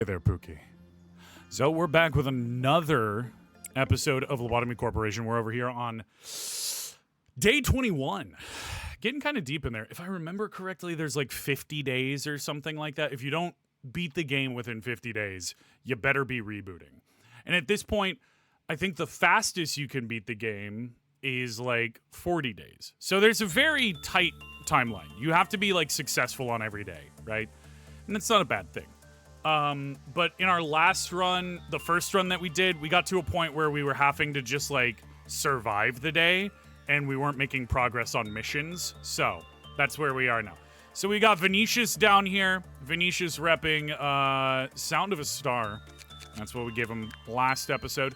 Hey there, Pookie. So we're back with another episode of Lobotomy Corporation. We're over here on day 21. Getting kind of deep in there. If I remember correctly, there's like 50 days or something like that. If you don't beat the game within 50 days, you better be rebooting. And at this point, I think the fastest you can beat the game is like 40 days. So there's a very tight timeline. You have to be like successful on every day, right? And that's not a bad thing. But in our last run, the first run that we did, we got to a point where we were having to just like survive the day and we weren't making progress on missions. So that's where we are now. So we got Venetius down here. Venetius repping Sound of a Star. That's what we gave him last episode.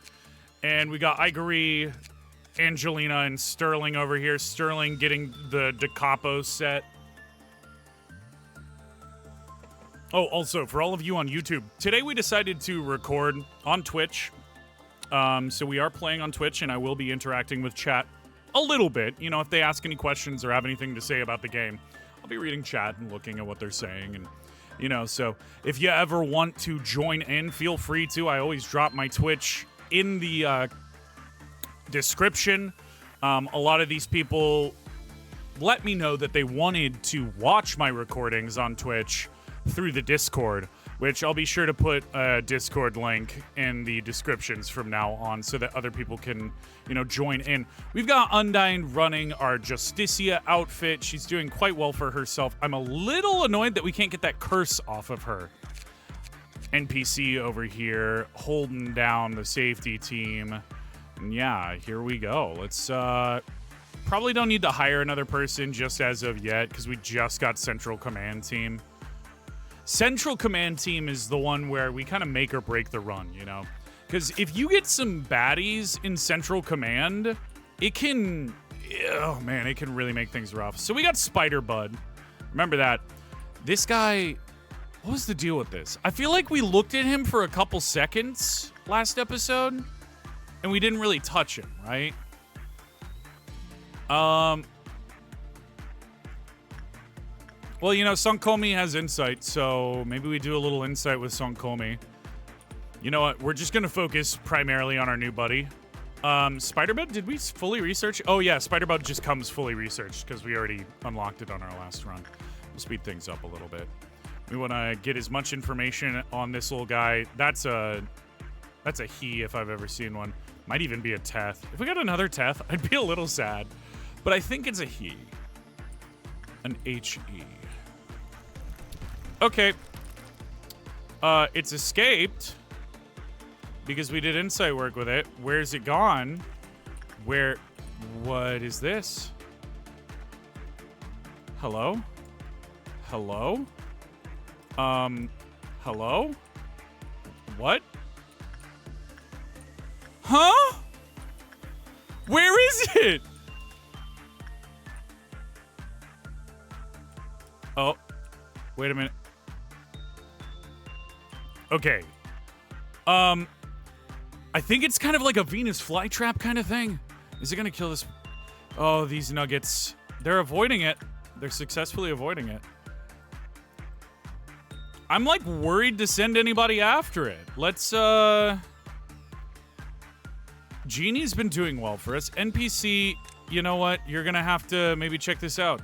And we got Igari, Angelina, and Sterling over here. Sterling getting the Da Capo set. Oh, also, for all of you on YouTube, today we decided to record on Twitch. So we are playing on Twitch, and I will be interacting with chat a little bit. You know, if they ask any questions or have anything to say about the game, I'll be reading chat and looking at what they're saying. And, you know, so if you ever want to join in, feel free to. I always drop my Twitch in the description. A lot of these people let me know that they wanted to watch my recordings on Twitch through the Discord, which I'll be sure to put a Discord link in the descriptions from now on so that other people can, you know, join in. We've got Undyne running our Justicia outfit. She's doing quite well for herself. I'm a little annoyed that we can't get that curse off of her. NPC over here holding down the safety team. And yeah, here we go. Let's, probably don't need to hire another person just as of yet because we just got Central Command Team. Central Command Team is the one where we kind of make or break the run, you know? Because if you get some baddies in Central Command, it can... Oh, man, it can really make things rough. So we got Spider Bud. Remember that. This guy... What was the deal with this? I feel like we looked at him for a couple seconds last episode, and we didn't really touch him, right? Well, you know, Sonkomi has insight, so maybe we do a little insight with Sonkomi. You know what? We're just going to focus primarily on our new buddy. Spider-Bud, did we fully research? Oh, yeah, Spider-Bud just comes fully researched because we already unlocked it on our last run. We'll speed things up a little bit. We want to get as much information on this little guy. That's a he if I've ever seen one. Might even be a Teth. If we got another Teth, I'd be a little sad. But I think it's a he. An H-E. Okay. It's escaped because we did insight work with it. Where's it gone? What is this? Hello? Hello? Hello? What? Huh? Where is it? Oh, wait a minute. Okay. I think it's kind of like a Venus flytrap kind of thing. Is it gonna kill this? Oh, these nuggets. They're avoiding it. They're successfully avoiding it. I'm like worried to send anybody after it. Let's, Genie's been doing well for us. NPC, you know what? You're gonna have to maybe check this out.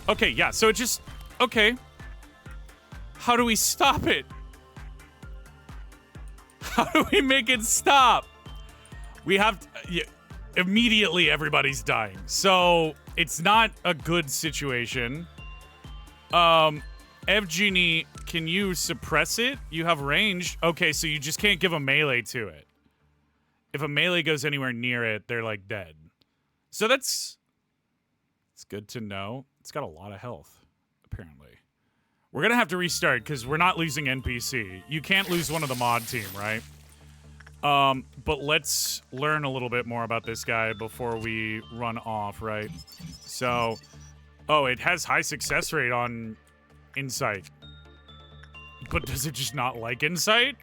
Okay, yeah, so it just... Okay. How do we stop it? How do we make it stop? We have... Yeah, immediately everybody's dying. So, it's not a good situation. Evgeny, can you suppress it? You have range. Okay, so you just can't give a melee to it. If a melee goes anywhere near it, they're, like, dead. So that's... It's good to know. It's got a lot of health, apparently. We're gonna have to restart, because we're not losing NPC. You can't lose one of the mod team, right? But let's learn a little bit more about this guy before we run off, right? So... Oh, it has high success rate on Insight. But does it just not like Insight?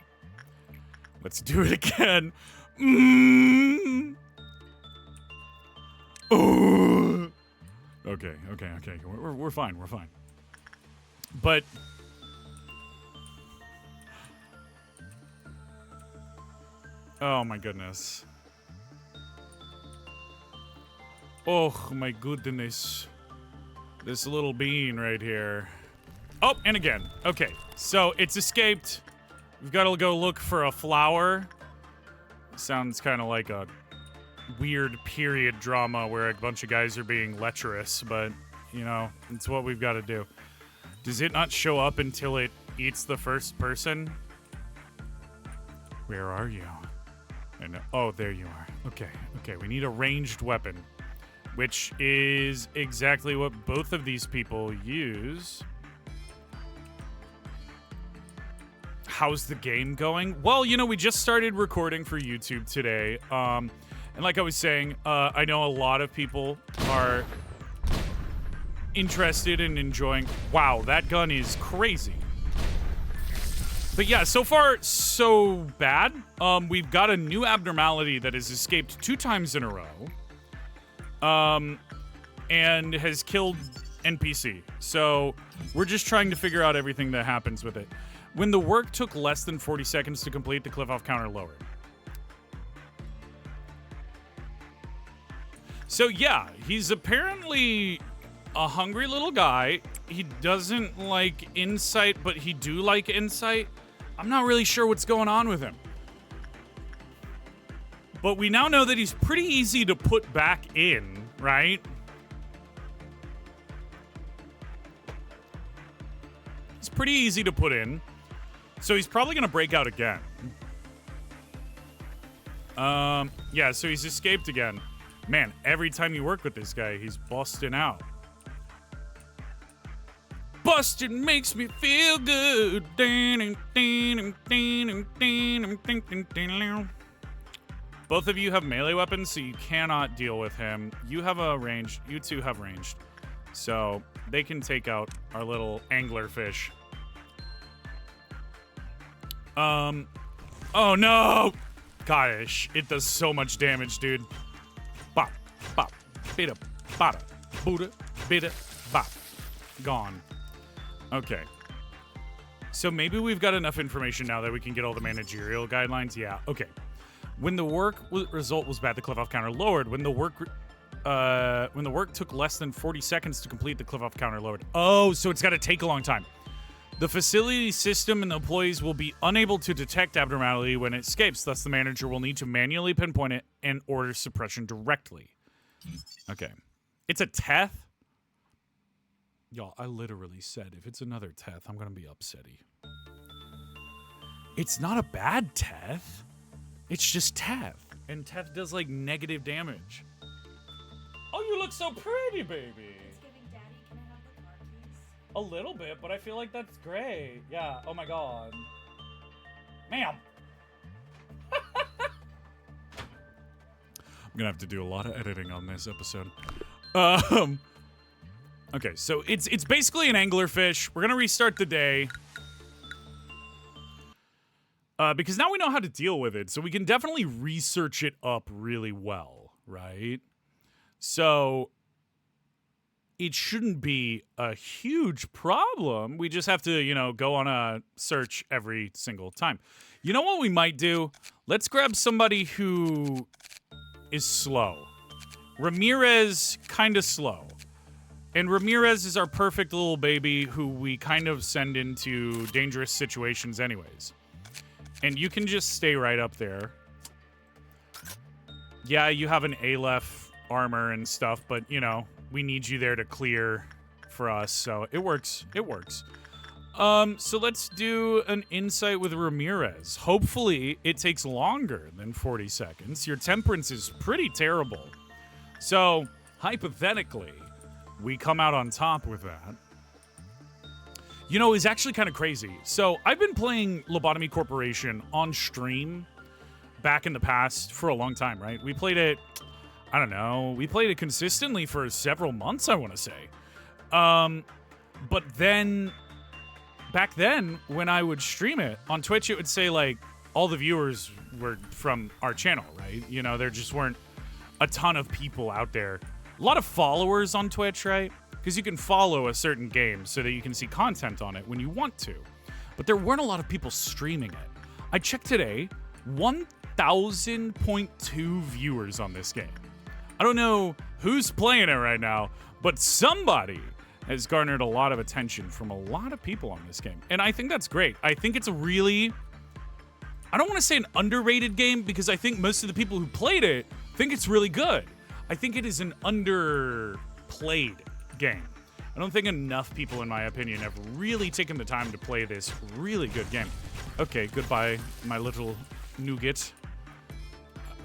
Let's do it again. Ooh. Okay. We're fine. But oh my goodness. Oh my goodness. This little bean right here. Oh, and again. Okay, so it's escaped. We've got to go look for a flower. Sounds kind of like a weird period drama where a bunch of guys are being lecherous, but, you know, it's what we've got to do. Does it not show up until it eats the first person? Where are you? And oh, there you are. Okay, we need a ranged weapon, which is exactly what both of these people use. How's the game going? Well, you know, we just started recording for YouTube today. And like I was saying, I know a lot of people are interested in enjoying... Wow, that gun is crazy. But yeah, so far, so bad. We've got a new abnormality that has escaped 2 times in a row. And has killed NPC. So we're just trying to figure out everything that happens with it. When the work took less than 40 seconds to complete, the cliff-off counter lowered. So yeah, he's apparently a hungry little guy. He doesn't like insight, but he do like insight. I'm not really sure what's going on with him. But we now know that he's pretty easy to put back in, right? It's pretty easy to put in. So he's probably going to break out again. Yeah, so he's escaped again. Man, every time you work with this guy, he's busting out. Busting makes me feel good. Both of you have melee weapons, so you cannot deal with him. You have a ranged. You two have ranged. So they can take out our little angler fish. Oh no! Gosh, it does so much damage, dude. Bop, bop, bida, bada, buddha, bida, bop. Gone. Okay. So maybe we've got enough information now that we can get all the managerial guidelines. Yeah, okay. When the work result was bad, the cliff-off counter lowered. When the work took less than 40 seconds to complete, the cliff-off counter lowered. Oh, so it's got to take a long time. The facility system and the employees will be unable to detect abnormality when it escapes. Thus, the manager will need to manually pinpoint it and order suppression directly. Okay. It's a Teth? Y'all, I literally said if it's another Teth, I'm going to be upsetty. It's not a bad Teth. It's just Teth. And Teth does, like, negative damage. Oh, you look so pretty, baby. A little bit, but I feel like that's great. Yeah, oh my god. Ma'am! I'm gonna have to do a lot of editing on this episode. Okay, so it's basically an anglerfish. We're gonna restart the day. Because now we know how to deal with it, so we can definitely research it up really well, right? So... it shouldn't be a huge problem. We just have to, you know, go on a search every single time. You know what we might do? Let's grab somebody who is slow. Ramirez, kind of slow. And Ramirez is our perfect little baby who we kind of send into dangerous situations anyways. And you can just stay right up there. Yeah, you have an Aleph armor and stuff, but, you know... we need you there to clear for us, so it works. It works. So let's do an insight with Ramirez. Hopefully, it takes longer than 40 seconds. Your temperance is pretty terrible. So, hypothetically, we come out on top with that. You know, it's actually kind of crazy. So, I've been playing Lobotomy Corporation on stream back in the past for a long time, right? We played it... I don't know. We played it consistently for several months, I want to say. But then, back then, when I would stream it, on Twitch, it would say, like, all the viewers were from our channel, right? You know, there just weren't a ton of people out there. A lot of followers on Twitch, right? because you can follow a certain game so that you can see content on it when you want to. But there weren't a lot of people streaming it. I checked today, 1,000.2 viewers on this game. I don't know who's playing it right now, but somebody has garnered a lot of attention from a lot of people on this game. And I think that's great. I think it's a really, I don't want to say an underrated game, because I think most of the people who played it think it's really good. I think it is an underplayed game. I don't think enough people, in my opinion, have really taken the time to play this really good game. Okay, goodbye, my little nougat.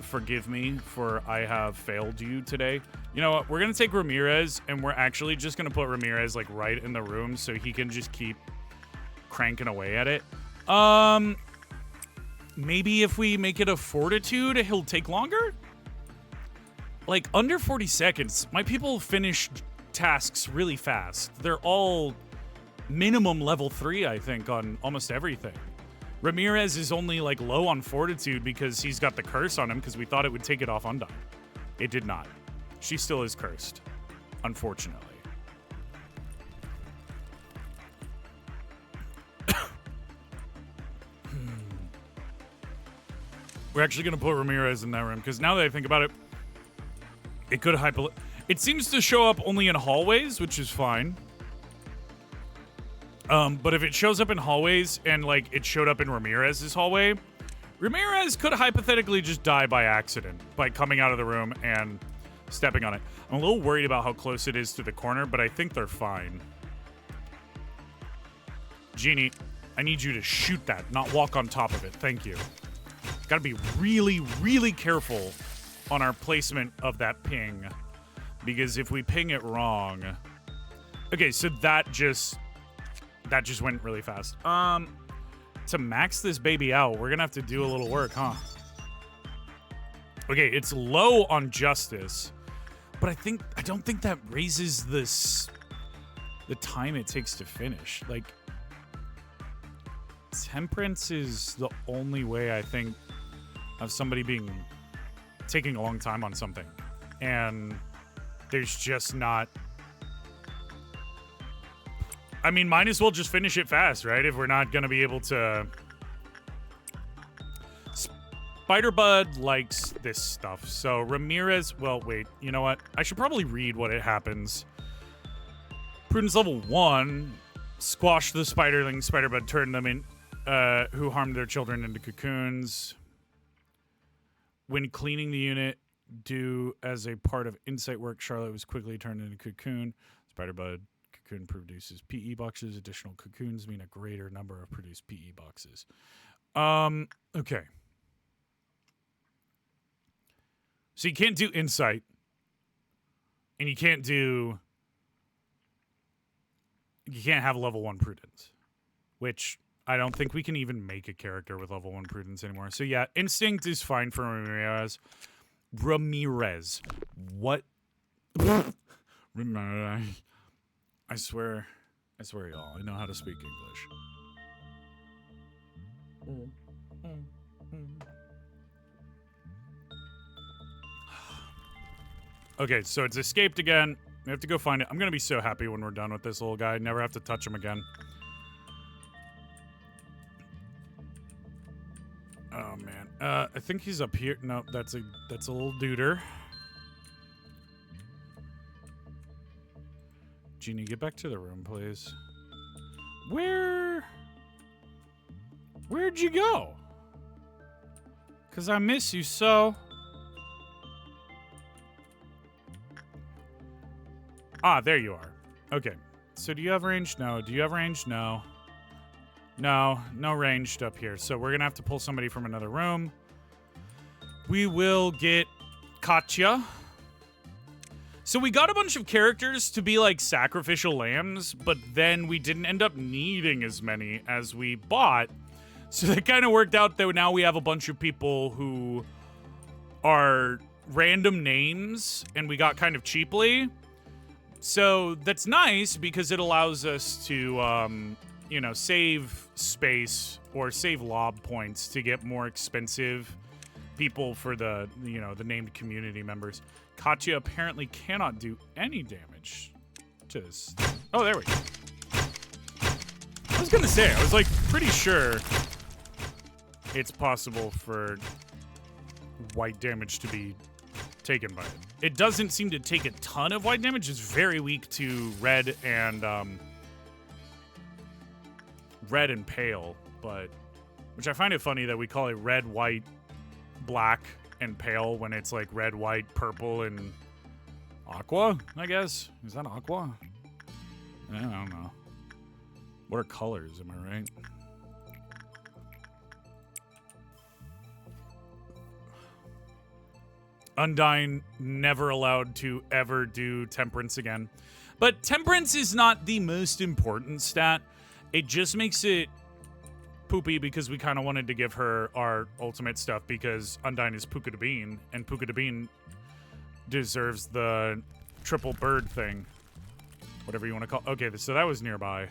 Forgive me for I have failed you today. You know what? We're going to take Ramirez, and we're actually just going to put Ramirez, like, right in the room so he can just keep cranking away at it. Maybe if we make it a fortitude, he'll take longer? Like, under 40 seconds, my people finish tasks really fast. They're all minimum level 3, I think, on almost everything. Ramirez is only, like, low on fortitude because he's got the curse on him, because we thought it would take it off Undyne. It did not. She still is cursed, unfortunately. We're actually going to put Ramirez in that room, because now that I think about it, it could it seems to show up only in hallways, which is fine. But if it shows up in hallways and, like, it showed up in Ramirez's hallway, Ramirez could hypothetically just die by accident by coming out of the room and stepping on it. I'm a little worried about how close it is to the corner, but I think they're fine. Genie, I need you to shoot that, not walk on top of it. Thank you. Gotta be really, really careful on our placement of that ping, because if we ping it wrong... Okay, so that just went really fast. To max this baby out, we're gonna have to do a little work, huh? Okay, it's low on justice, but I don't think that raises the time it takes to finish. Like, temperance is the only way, I think, of somebody taking a long time on something. And there's just not... I mean, might as well just finish it fast, right? If we're not going to be able to... Spider-Bud likes this stuff. So Ramirez... Well, wait. You know what? I should probably read what it happens. Prudence level 1. Squash the spiderling. Spider-Bud turned them in... who harmed their children into cocoons. When cleaning the unit, due as a part of insight work, Charlotte was quickly turned into cocoon. Spider-Bud cocoon produces PE boxes. Additional cocoons mean a greater number of produced PE boxes. Okay. So you can't do insight. And you can't have level 1 prudence. Which... I don't think we can even make a character with level 1 prudence anymore. So yeah, instinct is fine for Ramirez. Ramirez. What? Ramirez. I swear, y'all, I know how to speak English. Okay, so it's escaped again. We have to go find it. I'm gonna be so happy when we're done with this little guy. Never have to touch him again. Oh man, I think he's up here. No, that's a little duder. Genie, get back to the room, please. Where'd you go? 'Cause I miss you so. Ah, there you are. Okay. So do you have range? No. Do you have range? No. No ranged up here. So we're going to have to pull somebody from another room. We will get Katya. So we got a bunch of characters to be like sacrificial lambs, but then we didn't end up needing as many as we bought. So that kind of worked out that now we have a bunch of people who are random names and we got kind of cheaply. So that's nice because it allows us to... you know, save space or save lob points to get more expensive people for the, you know, the named community members. Katya apparently cannot do any damage. justice. Oh, there we go. I was gonna say, I was like pretty sure it's possible for white damage to be taken by it. It doesn't seem to take a ton of white damage. It's very weak to red and pale, but which I find it funny that we call it red, white, black, and pale when it's like red, white, purple, and aqua, I guess. Is that aqua? I don't know. What are colors, am I right? Undyne never allowed to ever do temperance again. But temperance is not the most important stat. It just makes it poopy because we kind of wanted to give her our ultimate stuff because Undyne is Puka the Bean, and Puka the Bean deserves the triple bird thing. Whatever you want to call it. Okay, so that was nearby.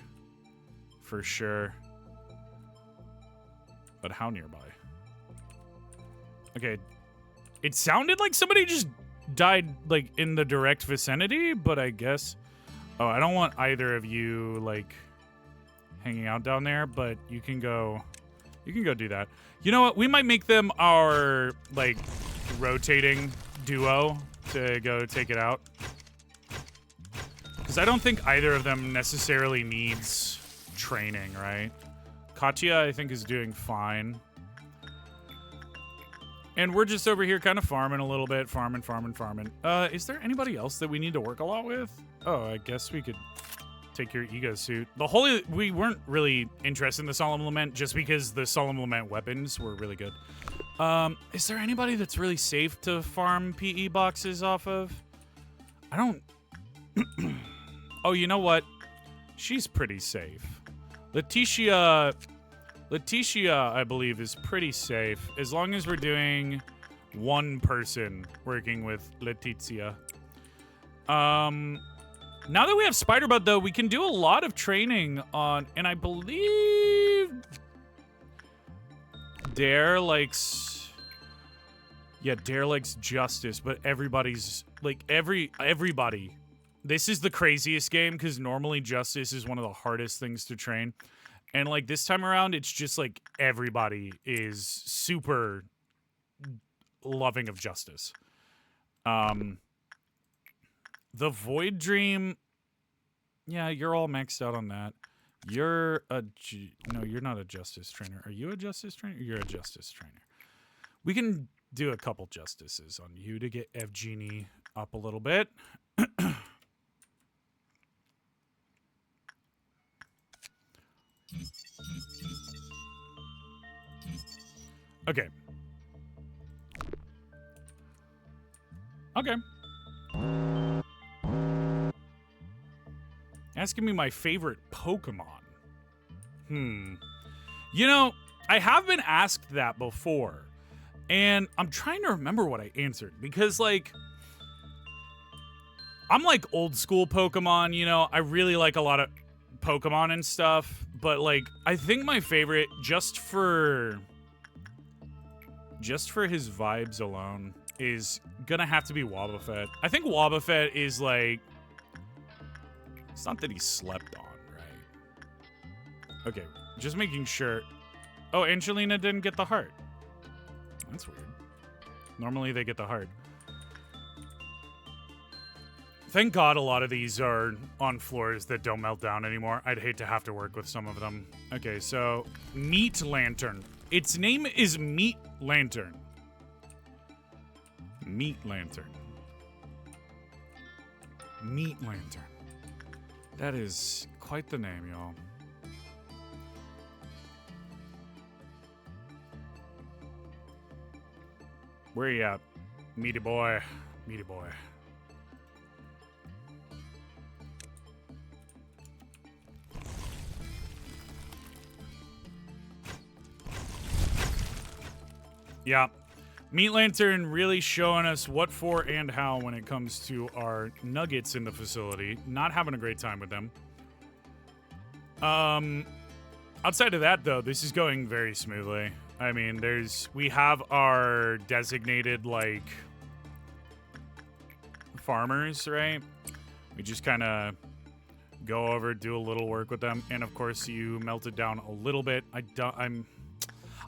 For sure. But how nearby? Okay. It sounded like somebody just died, like, in the direct vicinity, but I guess... Oh, I don't want either of you, like, hanging out down there, but you can go... You can go do that. You know what? We might make them our, like, rotating duo to go take it out. Because I don't think either of them necessarily needs training, right? Katya, I think, is doing fine. And we're just over here kind of farming a little bit. Farming. Is there anybody else that we need to work a lot with? Oh, I guess we could take your ego suit. We weren't really interested in the Solemn Lament just because the Solemn Lament weapons were really good. Is there anybody that's really safe to farm PE boxes off of? I don't... Oh, you know what? She's pretty safe. Letitia, I believe, is pretty safe as long as we're doing one person working with Letitia. Now that we have Spider-Bud, though, we can do a lot of training on, and I believe Dare likes, yeah, Dare likes justice, but everybody's, like, everybody. This is the craziest game because normally justice is one of the hardest things to train. And, like, this time around, it's just, like, everybody is super loving of justice. The Void Dream, yeah, you're all maxed out on that. You're a... No, you're not a justice trainer. Are you a justice trainer? You're a justice trainer. We can do a couple justices on you to get Evgenie up a little bit. Okay. Okay. Asking me my favorite Pokemon. You know, I have been asked that before. And I'm trying to remember what I answered. Because, like, I'm like old school Pokemon, you know. I really like a lot of Pokemon and stuff. But, like, I think my favorite, just for his vibes alone, is gonna have to be Wobbuffet. I think Wobbuffet is, like... It's not that he slept on, right? Okay, just making sure. Oh, Angelina didn't get the heart. That's weird. Normally they get the heart. Thank God a lot of these are on floors that don't melt down anymore. I'd hate to have to work with some of them. Okay, so Meat Lantern. Its name is Meat Lantern. Meat Lantern. Meat Lantern. That is quite the name, y'all. Where you at? Meaty boy. Meaty boy. Yeah. Meat Lantern really showing us what for and how when it comes to our nuggets in the facility. Not having a great time with them. Outside of that, though, this is going very smoothly. I mean, we have our designated, like, farmers, right? We just kind of go over, do a little work with them, and of course you melt it down a little bit. I'm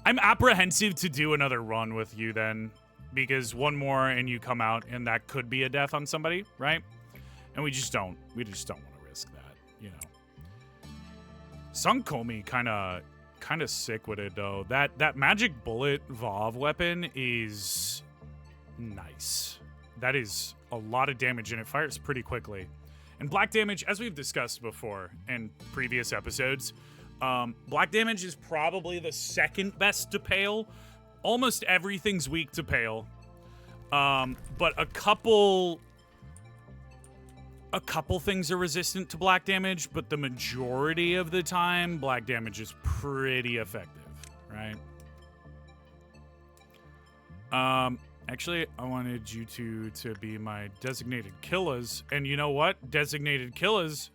apprehensive to do another run with you then, because one more and you come out and that could be a death on somebody, right? And we just don't want to risk that, you know. Sunkomi kind of sick with it though. That magic bullet Vav weapon is nice. That is a lot of damage and it fires pretty quickly. And black damage, as we've discussed before in previous episodes, black damage is probably the second best to Pale. Almost everything's weak to Pale. But a couple things are resistant to black damage, but the majority of the time, black damage is pretty effective, right? Actually, I wanted you two to be my designated killers, and you know what? Designated killers.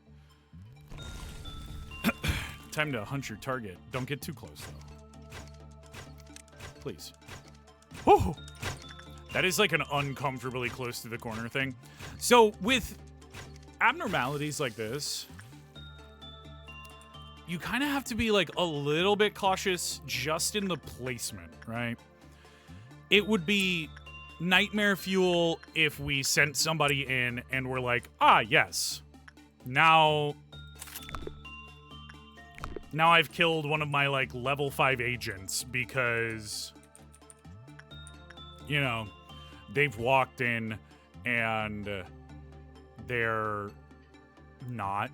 Time to hunt your target. Don't get too close, though. Please. Whew. That is like an uncomfortably close to the corner thing. So with abnormalities like this, you kind of have to be like a little bit cautious just in the placement, right? It would be nightmare fuel if we sent somebody in and we're like, ah, yes. Now I've killed one of my like level 5 agents because, you know, they've walked in and they're not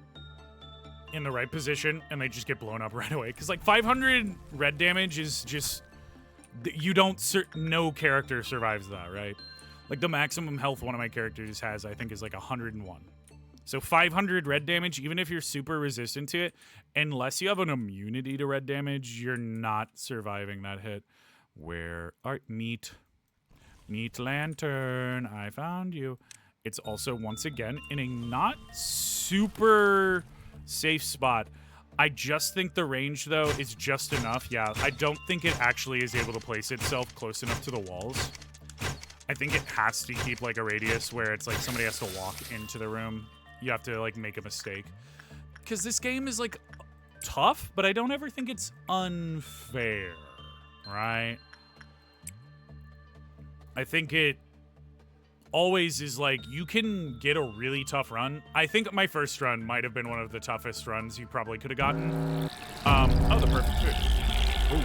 in the right position and they just get blown up right away. Because like 500 red damage is just, you don't, no character survives that, right? Like the maximum health one of my characters has, I think, is like 101. So 500 red damage, even if you're super resistant to it, unless you have an immunity to red damage, you're not surviving that hit. Where are Meat Lantern? I found you. It's also, once again, in a not super safe spot. I just think the range, though, is just enough. Yeah, I don't think it actually is able to place itself close enough to the walls. I think it has to keep, like, a radius where it's like somebody has to walk into the room. You have to, like, make a mistake. Because this game is, like, tough, but I don't ever think it's unfair, right? I think it always is like, you can get a really tough run. I think my first run might have been one of the toughest runs you probably could have gotten. Oh, the perfect food. Ooh,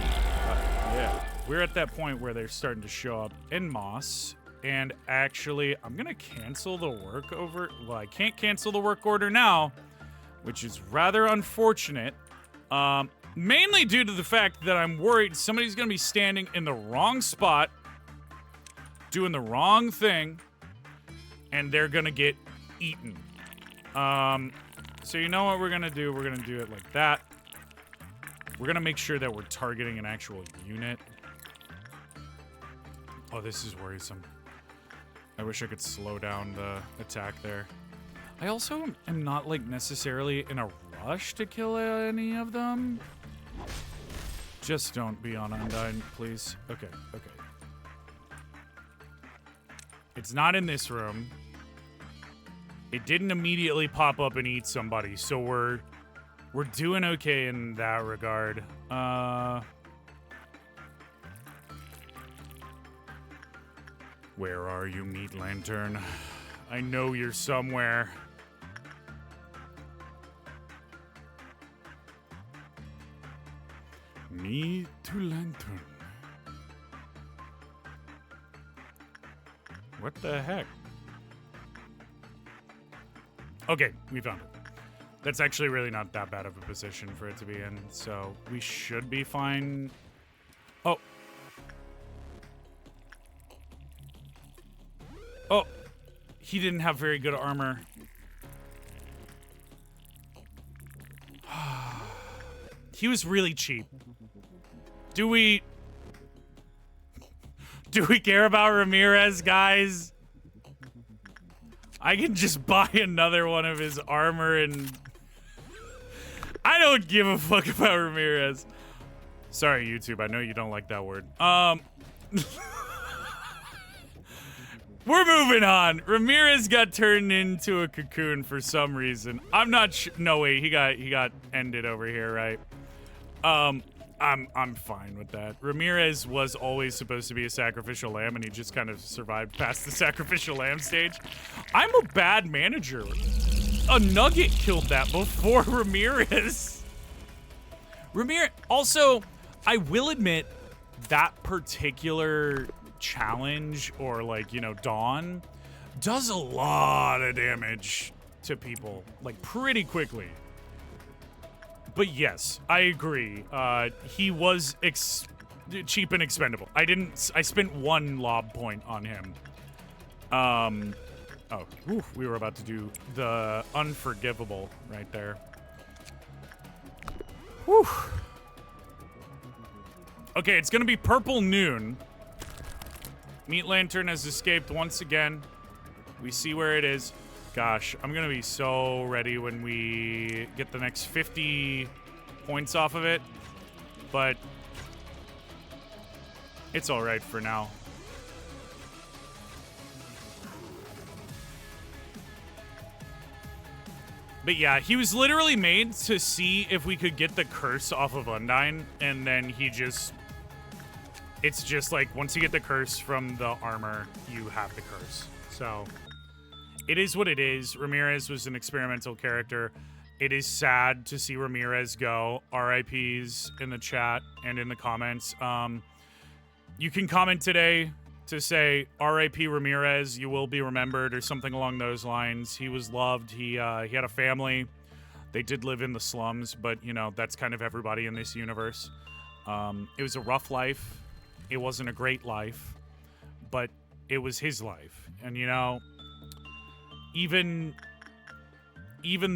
yeah. We're at that point where they're starting to show up in Moss. And actually, I'm going to cancel the work over. Well, I can't cancel the work order now, which is rather unfortunate. Mainly due to the fact that I'm worried somebody's going to be standing in the wrong spot, doing the wrong thing, and they're gonna get eaten. So you know what we're gonna do? We're gonna do it like that. We're gonna make sure that we're targeting an actual unit. Oh, this is worrisome. I wish I could slow down the attack there. I also am not, like, necessarily in a rush to kill any of them. Just don't be on Undyne, please. Okay, okay. It's not in this room. It didn't immediately pop up and eat somebody, so we're doing okay in that regard. Where are you, Meat Lantern? I know you're somewhere. Meat Lantern. What the heck? Okay, we found it. That's actually really not that bad of a position for it to be in, so we should be fine. Oh. Oh. He didn't have very good armor. He was really cheap. Do we care about Ramirez, guys? I can just buy another one of his armor and... I don't give a fuck about Ramirez. Sorry, YouTube. I know you don't like that word. We're moving on. Ramirez got turned into a cocoon for some reason. I'm not sure. No, wait, he got ended over here, right? I'm fine with that. Ramirez was always supposed to be a sacrificial lamb, and he just kind of survived past the sacrificial lamb stage. I'm a bad manager. A nugget killed that before Ramirez. Also, I will admit that particular challenge, or like, you know, Dawn, does a lot of damage to people, like, pretty quickly. But yes, I agree. He was cheap and expendable. I spent 1 lob point on him. Oh, whew, we were about to do the unforgivable right there. Whew. Okay, it's gonna be purple noon. Meat Lantern has escaped once again. We see where it is. Gosh, I'm gonna be so ready when we get the next 50 points off of it, but it's all right for now. But yeah, he was literally made to see if we could get the curse off of Undyne, and then he just... It's just like, once you get the curse from the armor, you have the curse. So, it is what it is. Ramirez was an experimental character. It is sad to see Ramirez go. RIPs in the chat and in the comments. You can comment today to say, RIP Ramirez, you will be remembered, or something along those lines. He was loved. He had a family. They did live in the slums, but, you know, that's kind of everybody in this universe. It was a rough life. It wasn't a great life, but it was his life. And, you know, even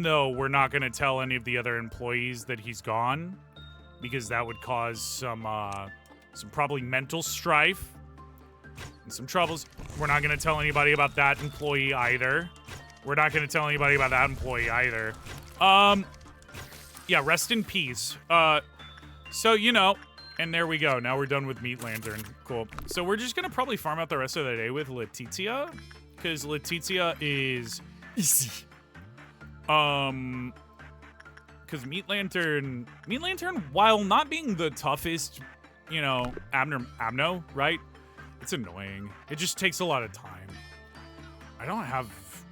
though we're not going to tell any of the other employees that he's gone, because that would cause some probably mental strife and some troubles. We're not going to tell anybody about that employee either. Yeah, rest in peace. So, you know, and there we go. Now we're done with Meat Lantern. Cool. So we're just going to probably farm out the rest of the day with Letitia, because Letitia is easy. Because Meat Lantern, while not being the toughest, you know, abno, right? It's annoying. It just takes a lot of time. I don't have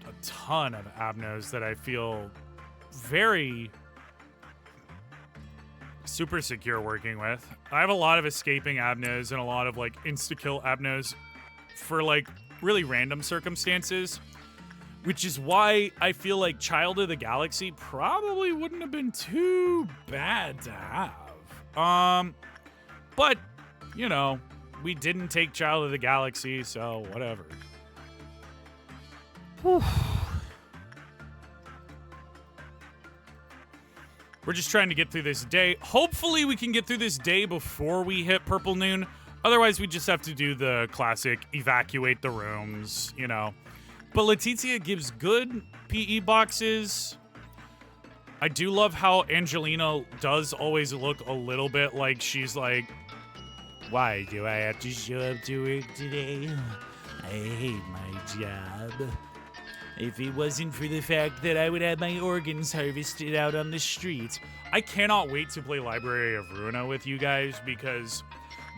a ton of abnos that I feel very super secure working with. I have a lot of escaping abnos and a lot of like insta-kill abnos for like really random circumstances, which is why I feel like Child of the Galaxy probably wouldn't have been too bad to have. But, you know, we didn't take Child of the Galaxy, so whatever. Whew. We're just trying to get through this day. Hopefully we can get through this day before we hit purple noon. Otherwise, we just have to do the classic evacuate the rooms, you know. But Letitia gives good PE boxes. I do love how Angelina does always look a little bit like she's like, why do I have to show up to work today? I hate my job. If it wasn't for the fact that I would have my organs harvested out on the street. I cannot wait to play Library of Ruina with you guys, because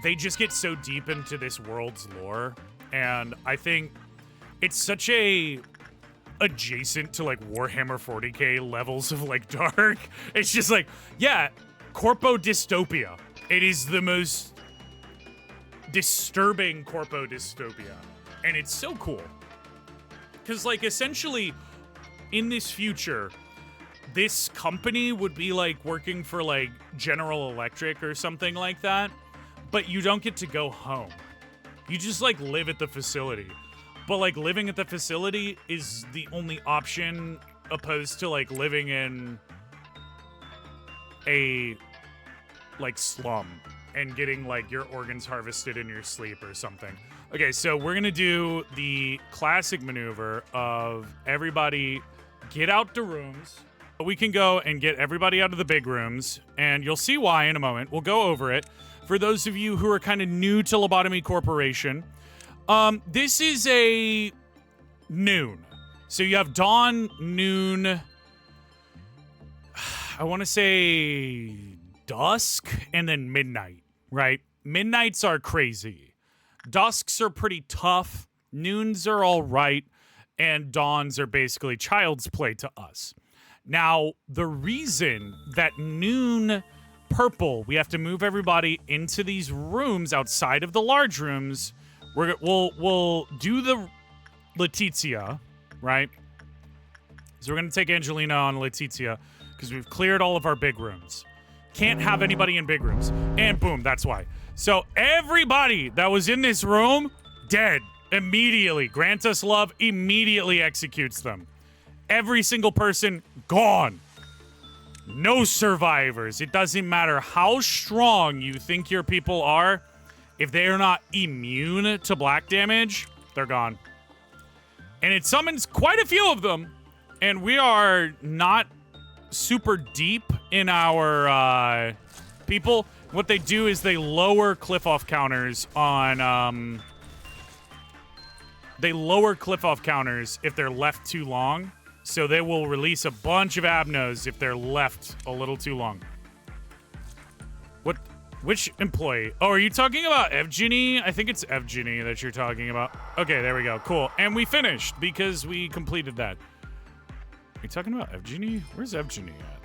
they just get so deep into this world's lore. And I think it's such a adjacent to like Warhammer 40k levels of like dark. It's just like, yeah, corpo dystopia. It is the most disturbing corpo dystopia. And it's so cool. Because, like, essentially, in this future, this company would be, like, working for, like, General Electric or something like that, but you don't get to go home. You just, like, live at the facility. But, like, living at the facility is the only option, opposed to, like, living in a, like, slum and getting, like, your organs harvested in your sleep or something. Okay, so we're gonna do the classic maneuver of everybody get out the rooms. We can go and get everybody out of the big rooms, and you'll see why in a moment. We'll go over it. For those of you who are kind of new to Lobotomy Corporation, This is a noon. So you have dawn, noon, I want to say dusk, and then midnight, right? Midnights are crazy. Dusks are pretty tough. Noons are all right. And dawns are basically child's play to us. Now, the reason that noon purple, we have to move everybody into these rooms outside of the large rooms. We'll do the Letizia, right? So we're going to take Angelina on Letizia because we've cleared all of our big rooms. Can't have anybody in big rooms. And boom, that's why. So everybody that was in this room, dead immediately. Grant Us Love immediately executes them. Every single person, gone. No survivors. It doesn't matter how strong you think your people are. If they are not immune to black damage, they're gone. And it summons quite a few of them. And we are not super deep in our people. What they do is they lower cliff-off counters on... They lower cliff-off counters if they're left too long. So they will release a bunch of abnos if they're left a little too long. What? Which employee? Oh, are you talking about Evgeny? I think it's Evgeny that you're talking about. Okay, there we go. Cool. And we finished because we completed that. Are you talking about Evgeny? Where's Evgeny at?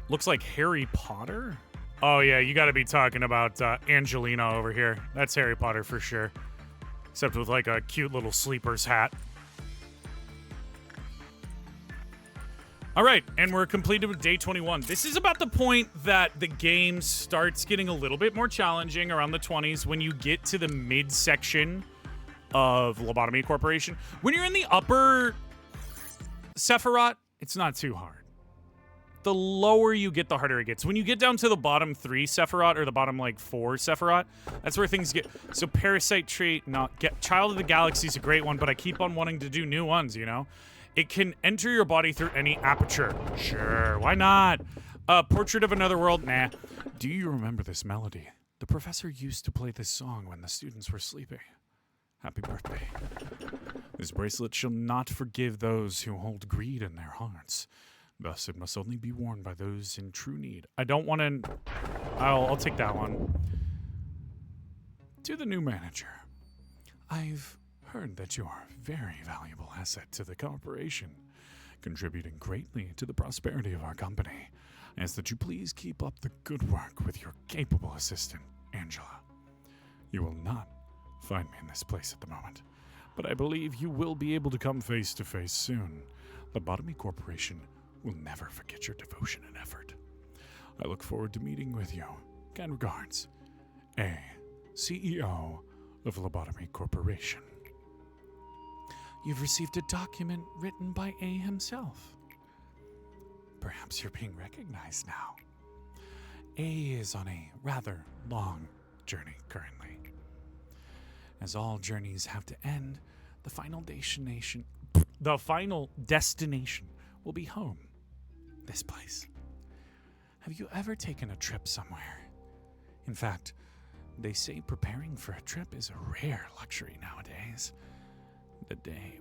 Looks like Harry Potter? Oh, yeah, you got to be talking about Angelina over here. That's Harry Potter for sure. Except with like a cute little sleeper's hat. All right, and we're completed with day 21. This is about the point that the game starts getting a little bit more challenging around the 20s when you get to the midsection of Lobotomy Corporation. When you're in the upper Sephiroth, it's not too hard. The lower you get, the harder it gets. When you get down to the bottom 3 Sephiroth, or the bottom, like, 4 Sephiroth, that's where things get... So, Parasite Trait, Child of the Galaxy is a great one, but I keep on wanting to do new ones, you know? It can enter your body through any aperture. Sure, why not? Portrait of Another World, nah. Do you remember this melody? The professor used to play this song when the students were sleeping. Happy birthday. This bracelet shall not forgive those who hold greed in their hearts. Thus, it must only be worn by those in true need. I don't want to... I'll take that one. To the new manager. I've heard that you are a very valuable asset to the corporation, contributing greatly to the prosperity of our company. I ask that you please keep up the good work with your capable assistant, Angela. You will not find me in this place at the moment, but I believe you will be able to come face to face soon. Lobotomy Corporation will never forget your devotion and effort. I look forward to meeting with you. Kind regards, A, CEO of Lobotomy Corporation. You've received a document written by A himself. Perhaps you're being recognized now. A is on a rather long journey currently. As all journeys have to end, the final destination will be home. This place. Have you ever taken a trip somewhere? In fact, they say preparing for a trip is a rare luxury nowadays. The day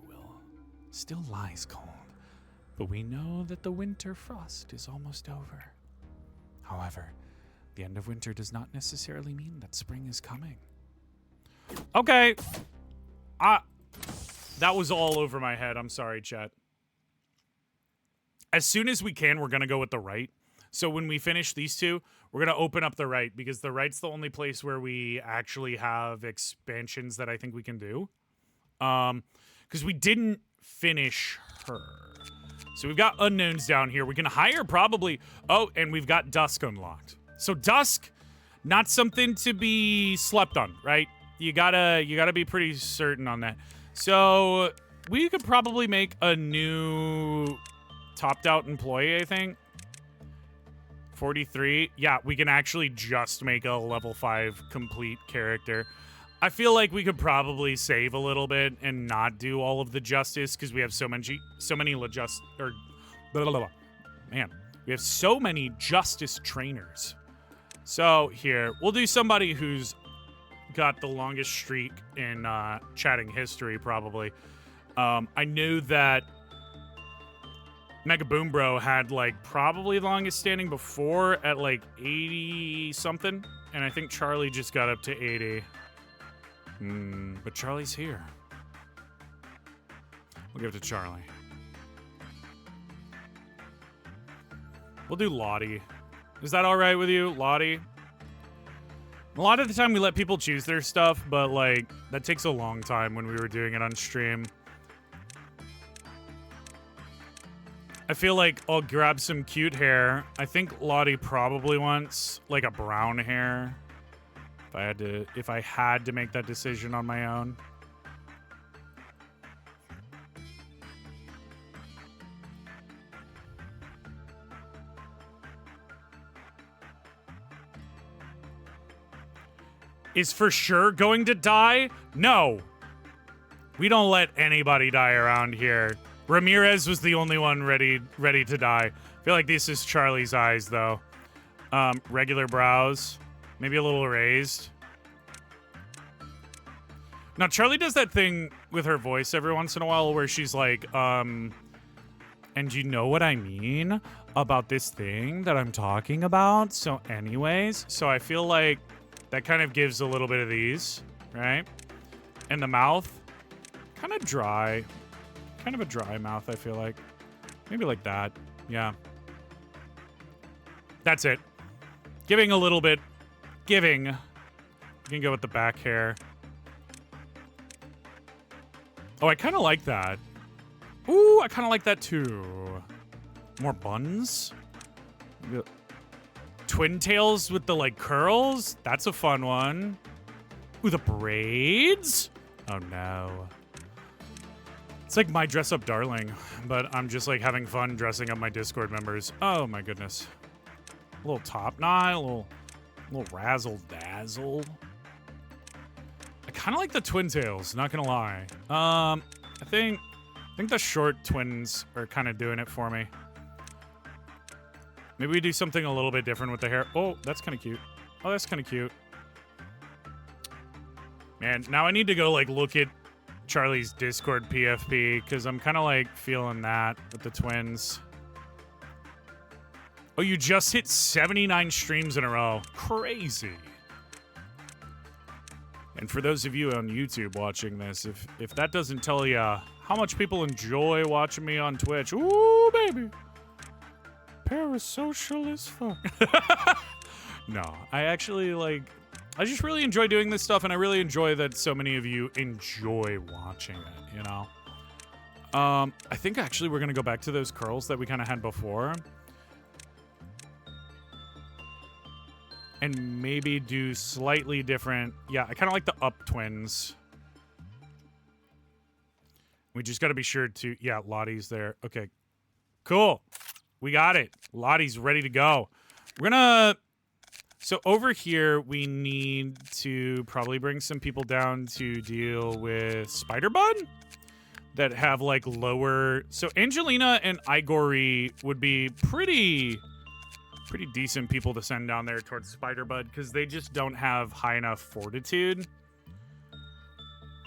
still lies cold, but we know that the winter frost is almost over. However, the end of winter does not necessarily mean that spring is coming. Okay. That was all over my head. I'm sorry, chat. As soon as we can, we're going to go with the right. So when we finish these two, we're going to open up the right, because the right's the only place where we actually have expansions that I think we can do. Because we didn't finish her. So we've got unknowns down here. We can hire probably... Oh, and we've got Dusk unlocked. So Dusk, not something to be slept on, right? You gotta be pretty certain on that. So we could probably make a new topped out employee, I think. 43. Yeah, we can actually just make a level 5 complete character. I feel like we could probably save a little bit and not do all of the justice because we have so many we have so many justice trainers. So here, we'll do somebody who's got the longest streak in chatting history, probably. I knew that Mega Boom Bro had like probably the longest standing before at like 80 something, and I think Charlie just got up to 80. But Charlie's here. We'll give it to Charlie. We'll do Lottie. Is that all right with you, Lottie? A lot of the time we let people choose their stuff, but like that takes a long time when we were doing it on stream. I feel like I'll grab some cute hair. I think Lottie probably wants like a brown hair. If I had to make that decision on my own. Is for sure going to die? No. We don't let anybody die around here. Ramirez was the only one ready to die. I feel like this is Charlie's eyes, though. Regular brows. Maybe a little raised. Now, Charlie does that thing with her voice every once in a while where she's like, and you know what I mean about this thing that I'm talking about? So anyways, so I feel like that kind of gives a little bit of these, right? And the mouth, kind of dry. Kind of a dry mouth, I feel like. Maybe like that. Yeah. That's it. Giving a little bit. Giving. You can go with the back hair. Oh, I kind of like that. Ooh, I kind of like that too. More buns? Twin tails with the, like, curls? That's a fun one. Ooh, the braids? Oh, no. It's like my dress-up darling, but I'm just, like, having fun dressing up my Discord members. Oh, my goodness. A little top knot, a little razzle-dazzle. I kind of like the twin tails, not gonna lie. I think the short twins are kind of doing it for me. Maybe we do something a little bit different with the hair. Oh, that's kind of cute. Oh, that's kind of cute. Man, now I need to go, like, look at Charlie's Discord PFP, because I'm kind of, like, feeling that with the twins. Oh, you just hit 79 streams in a row. Crazy. And for those of you on YouTube watching this, if that doesn't tell you how much people enjoy watching me on Twitch, ooh, baby. Parasocial as fuck. No, I actually, like, I just really enjoy doing this stuff, and I really enjoy that so many of you enjoy watching it, you know? I think actually we're gonna go back to those curls that we kind of had before. And maybe do slightly different. Yeah, I kind of like the up twins. We just got to be sure to... Yeah, Lottie's there. Okay, cool. We got it. Lottie's ready to go. We're gonna... So over here, we need to probably bring some people down to deal with Spider-Bud that have, like, lower... So Angelina and Igori would be pretty decent people to send down there towards Spider-Bud because they just don't have high enough fortitude.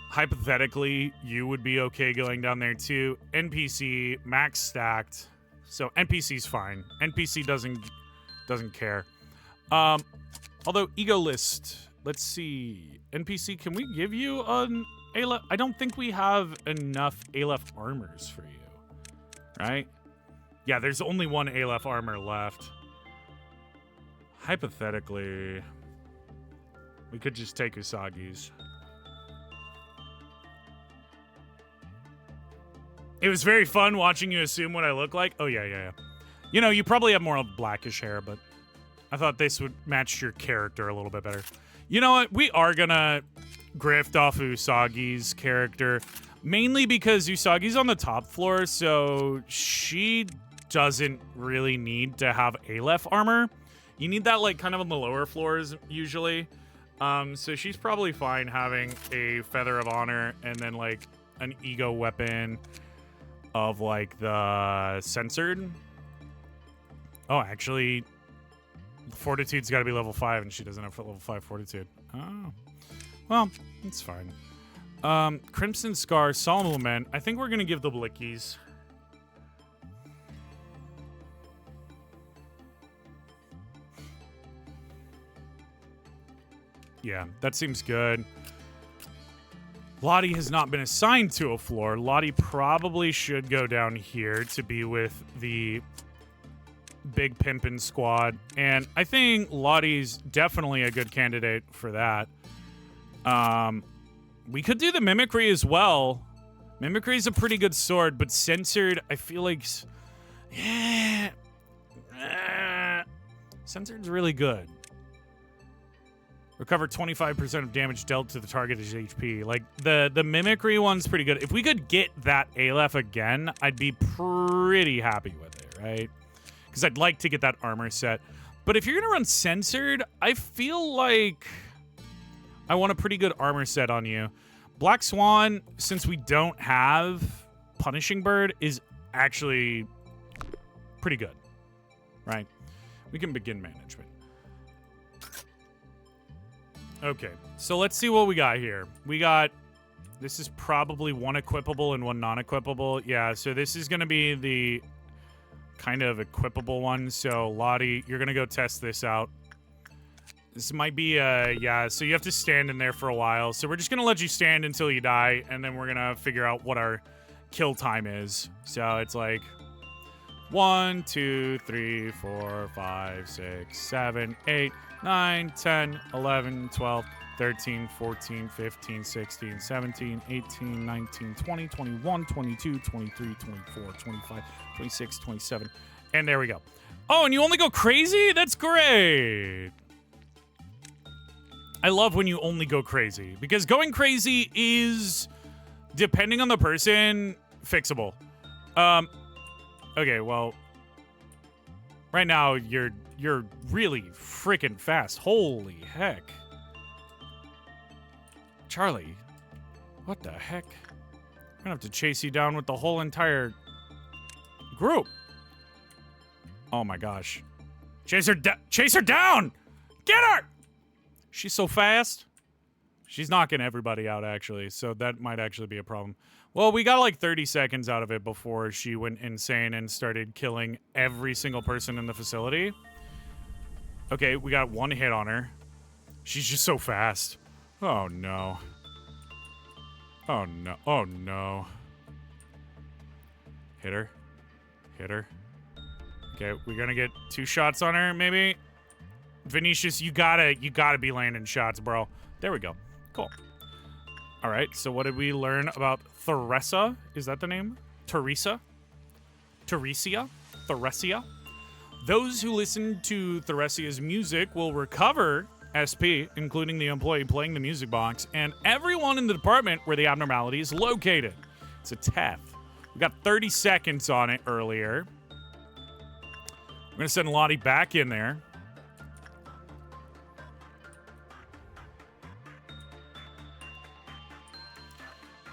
Hypothetically, you would be okay going down there too. NPC, max stacked. So NPC's fine. NPC doesn't care. Although Ego List, let's see. NPC, can we give you an Aleph? I don't think we have enough Aleph armors for you. Right? Yeah, there's only one Aleph armor left. Hypothetically, we could just take Usagi's. It was very fun watching you assume what I look like. Oh, yeah. You know, you probably have more blackish hair, but I thought this would match your character a little bit better. You know what? We are gonna grift off Usagi's character, mainly because Usagi's on the top floor, so she doesn't really need to have Aleph armor. You need that, like, kind of on the lower floors, usually. So she's probably fine having a Feather of Honor and then, like, an ego weapon of, like, the Censored. Oh, actually, Fortitude's got to be level 5, and she doesn't have level 5 Fortitude. Oh. Well, it's fine. Crimson Scar, Solemn Lament. I think we're going to give the Blickies. Yeah, that seems good. Lottie has not been assigned to a floor. Lottie probably should go down here to be with the big pimpin' squad. And I think Lottie's definitely a good candidate for that. We could do the Mimicry as well. Mimicry is a pretty good sword, but Censored, I feel like... Censored's really good. Recover 25% of damage dealt to the target's HP. Like, the Mimicry one's pretty good. If we could get that Aleph again, I'd be pretty happy with it, right? Because I'd like to get that armor set. But if you're going to run Censored, I feel like I want a pretty good armor set on you. Black Swan, since we don't have Punishing Bird, is actually pretty good, right? We can begin management. Okay, so let's see what we got here. We got, this is probably one equipable and one non-equipable. Yeah, so this is going to be the kind of equipable one. So Lottie, you're going to go test this out. This might be, yeah, so you have to stand in there for a while. So we're just going to let you stand until you die, and then we're going to figure out what our kill time is. So it's like 1, 2, 3, 4, 5, 6, 7, 8, 9, 10, 11, 12, 13, 14, 15, 16, 17, 18, 19, 20, 21, 22, 23, 24, 25, 26, 27. And there we go. Oh, and you only go crazy? That's great. I love when you only go crazy, because going crazy is, depending on the person, fixable. Okay, well, right now you're really freaking fast. Holy heck. Charlie, what the heck? I'm gonna have to chase you down with the whole entire group. Oh my gosh. Chase her down! Get her! She's so fast. She's knocking everybody out, actually, so that might actually be a problem. Well, we got like 30 seconds out of it before she went insane and started killing every single person in the facility. Okay, we got one hit on her. She's just so fast. Oh, no. Oh, no. Oh, no. Hit her. Hit her. Okay, we're gonna get 2 shots on her, maybe? Vinicius, you gotta be landing shots, bro. There we go. Cool. All right, so what did we learn about Theresa? Is that the name? Teresa? Theresia? Theresia? Those who listen to Theresia's music will recover SP, including the employee playing the music box, and everyone in the department where the abnormality is located. It's a TEF. We got 30 seconds on it earlier. We're gonna send Lottie back in there.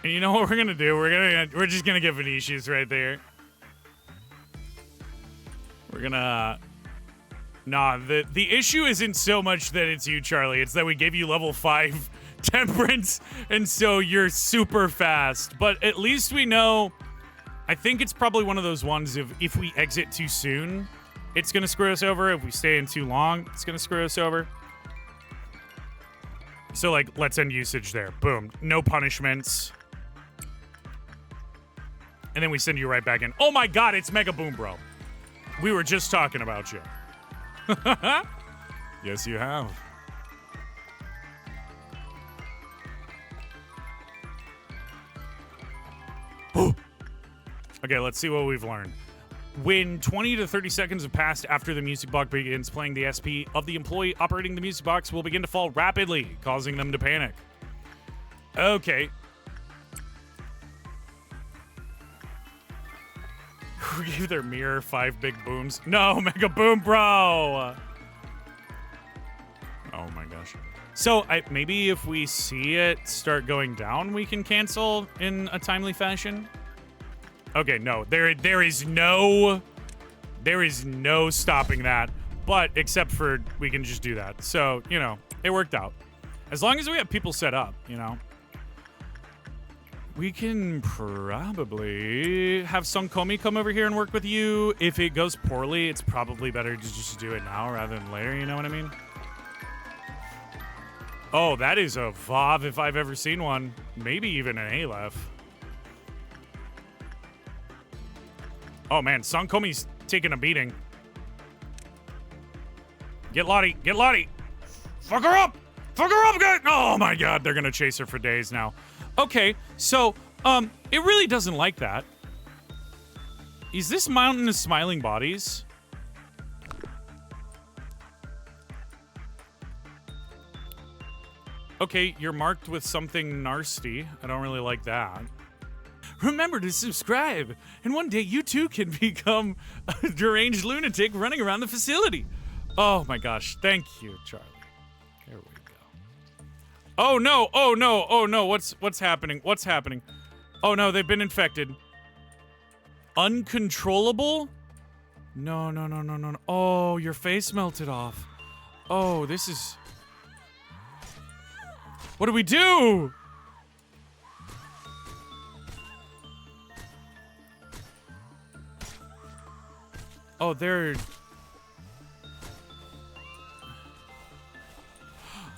And you know what we're gonna do? We're just gonna get Vinicius right there. We're gonna... Nah, the issue isn't so much that it's you, Charlie. It's that we gave you level 5 temperance, and so you're super fast. But at least we know... I think it's probably one of those ones if we exit too soon, it's gonna screw us over. If we stay in too long, it's gonna screw us over. So, like, let's end usage there. Boom. No punishments. And then we send you right back in. Oh my god, it's Mega Boom Bro. We were just talking about you. Yes, you have. Okay, let's see what we've learned. When 20 to 30 seconds have passed after the music box begins playing, the SP of the employee operating the music box will begin to fall rapidly, causing them to panic. Okay. We gave their mirror 5 big booms. No, Mega Boom Bro! Oh my gosh. So, maybe if we see it start going down, we can cancel in a timely fashion? Okay, no. There is no stopping that. But except for we can just do that. So, you know, it worked out. As long as we have people set up, you know. We can probably have Songkomi come over here and work with you. If it goes poorly, it's probably better to just do it now rather than later, you know what I mean? Oh, that is a VOV if I've ever seen one. Maybe even an Aleph. Oh man, Songkomi's taking a beating. Get Lottie, get Lottie! Fuck her up! Fuck her up, guys! Oh my god, they're gonna chase her for days now. Okay, so, it really doesn't like that. Is this mountain of smiling bodies? Okay, you're marked with something nasty. I don't really like that. Remember to subscribe, and one day you too can become a deranged lunatic running around the facility. Oh my gosh, thank you, Charlie. There we go. Oh no, oh no, oh no, what's happening? What's happening? Oh no, they've been infected. Uncontrollable? No, no, no, no, no, no. Oh, your face melted off. Oh, this is... What do we do? Oh, they're...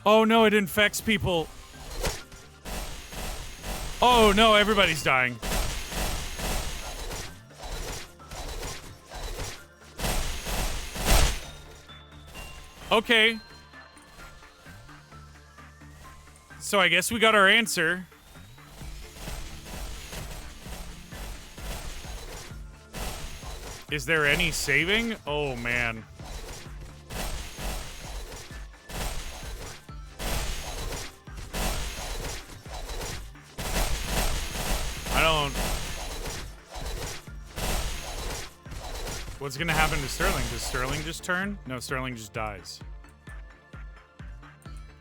Oh no, it infects people. Oh no, everybody's dying. Okay. So I guess we got our answer. Is there any saving? Oh man. I don't... What's gonna happen to Sterling? Does Sterling just turn? No, Sterling just dies.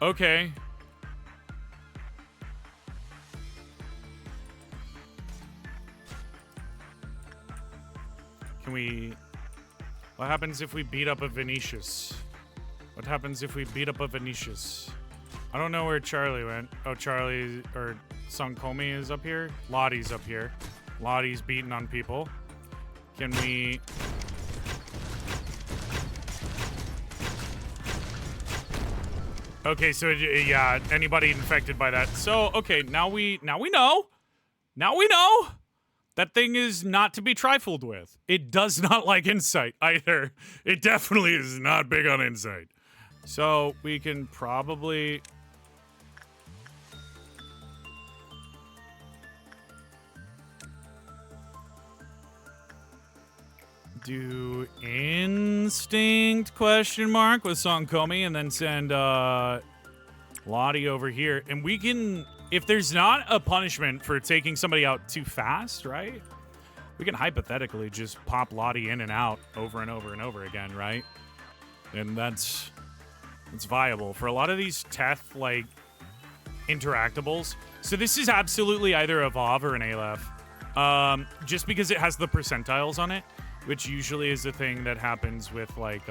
Okay. Can we... What happens if we beat up a Vinicius? What happens if we beat up a Vinicius? I don't know where Charlie went. Oh, Charlie... Or Songkomi is up here. Lottie's up here. Lottie's beating on people. Can we... Okay, so yeah, anybody infected by that. So, okay, now we know. Now we know. That thing is not to be trifled with. It does not like insight either. It definitely is not big on insight. So we can probably... do instinct question mark with Songkomi and then send Lottie over here. And we can, if there's not a punishment for taking somebody out too fast, right? We can hypothetically just pop Lottie in and out over and over and over again, right? And that's viable for a lot of these Teth like interactables. So this is absolutely either a VOV or an Aleph. Just because it has the percentiles on it, which usually is a thing that happens with like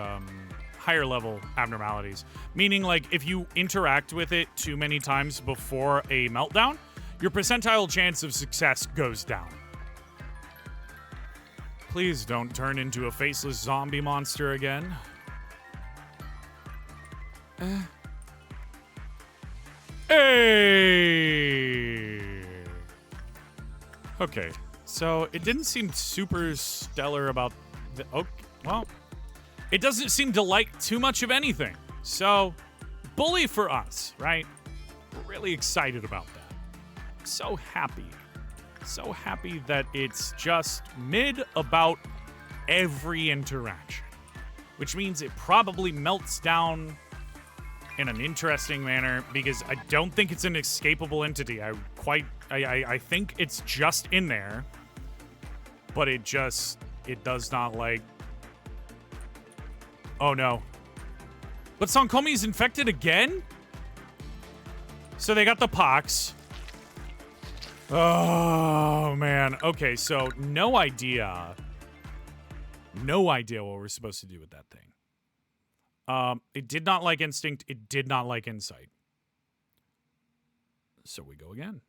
higher level abnormalities. Meaning like if you interact with it too many times before a meltdown, your percentile chance of success goes down. Please don't turn into a faceless zombie monster again. Hey! Okay. So, it didn't seem super stellar about the... Oh, well, it doesn't seem to like too much of anything. So, bully for us, right? We're really excited about that. I'm so happy. So happy that it's just mid about every interaction. Which means it probably melts down in an interesting manner because I don't think it's an escapable entity. I think it's just in there. But it does not like... Oh no. But Songkomi is infected again? So they got the pox. Oh man. Okay, so no idea. No idea what we're supposed to do with that thing. It did not like instinct. It did not like insight. So we go again.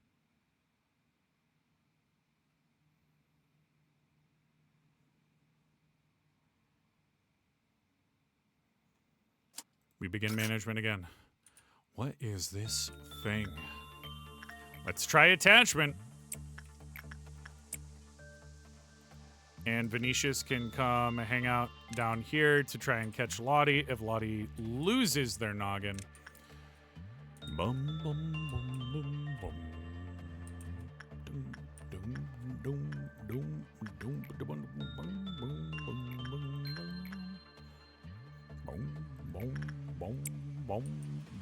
We begin management again. What is this thing? Let's try attachment. And Venetius can come hang out down here to try and catch Lottie if Lottie loses their noggin. Bum, bum, bum, bum, bum. Dum, dum, dum, dum, dum, bum, bum, bum, bum, bum, bum, bum, bum,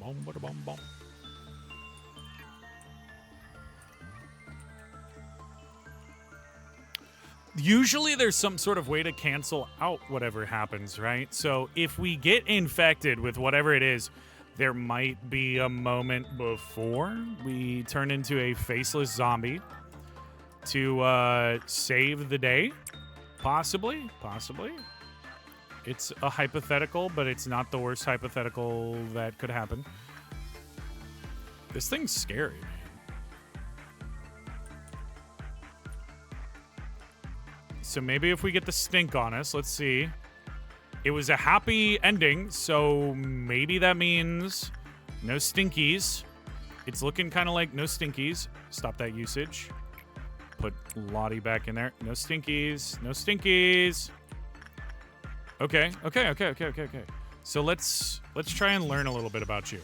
bum, bum, bum, bum. Usually there's some sort of way to cancel out whatever happens, right? So if we get infected with whatever it is, there might be a moment before we turn into a faceless zombie to save the day. Possibly. It's a hypothetical, but it's not the worst hypothetical that could happen. This thing's scary, man. So maybe if we get the stink on us, let's see. It was a happy ending, so maybe that means no stinkies. It's looking kind of like no stinkies. Stop that usage. Put Lottie back in there. No stinkies. No stinkies. Okay. So let's try and learn a little bit about you.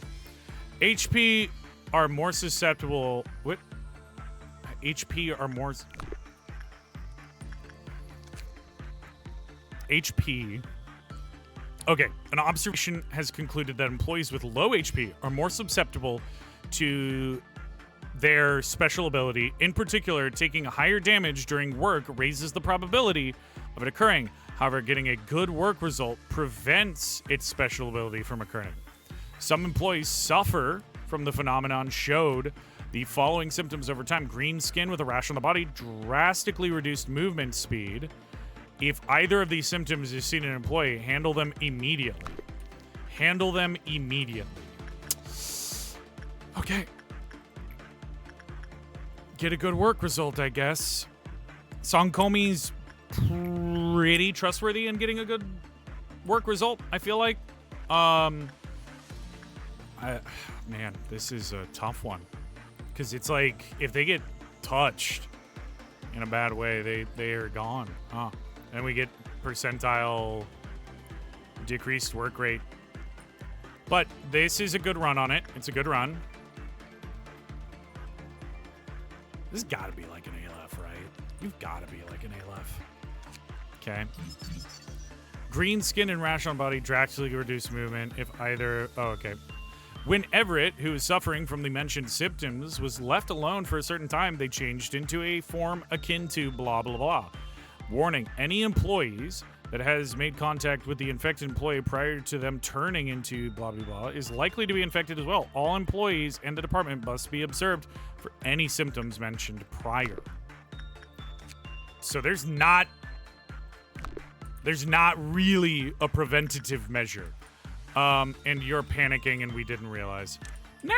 HP are more susceptible. What? HP are more. HP. Okay, an observation has concluded that employees with low HP are more susceptible to their special ability. In particular, taking higher damage during work raises the probability of it occurring. However, getting a good work result prevents its special ability from occurring. Some employees suffer from the phenomenon showed the following symptoms over time. Green skin with a rash on the body, drastically reduced movement speed. If either of these symptoms is seen in an employee, handle them immediately. Handle them immediately. Okay. Get a good work result, I guess. Songkomi's pretty trustworthy in getting a good work result, I feel like. Man, this is a tough one. Because it's like, if they get touched in a bad way, they are gone. Huh. And we get percentile decreased work rate. But this is a good run on it. It's a good run. This has got to be like an ALF, right? You've got to be like an ALF. Okay. Green skin and rash on body, drastically reduced movement if either... Oh, okay. When Everett, who is suffering from the mentioned symptoms, was left alone for a certain time, they changed into a form akin to blah, blah, blah. Warning, any employees that has made contact with the infected employee prior to them turning into blah, blah, blah is likely to be infected as well. All employees and the department must be observed for any symptoms mentioned prior. So there's not really a preventative measure. And you're panicking and we didn't realize. No!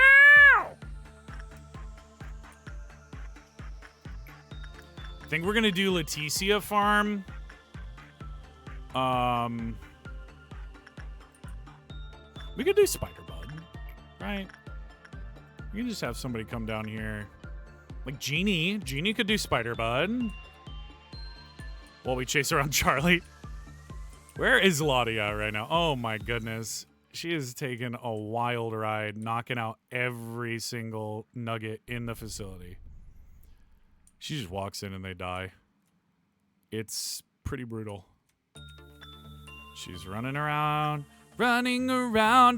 I think we're gonna do Leticia farm. We could do Spider Bud, right? We can just have somebody come down here. Like Jeannie. Jeannie could do Spider Bud. While we chase around Charlie. Where is Lottie at right now? Oh my goodness. She has taken a wild ride, knocking out every single nugget in the facility. She just walks in and they die. It's pretty brutal. She's running around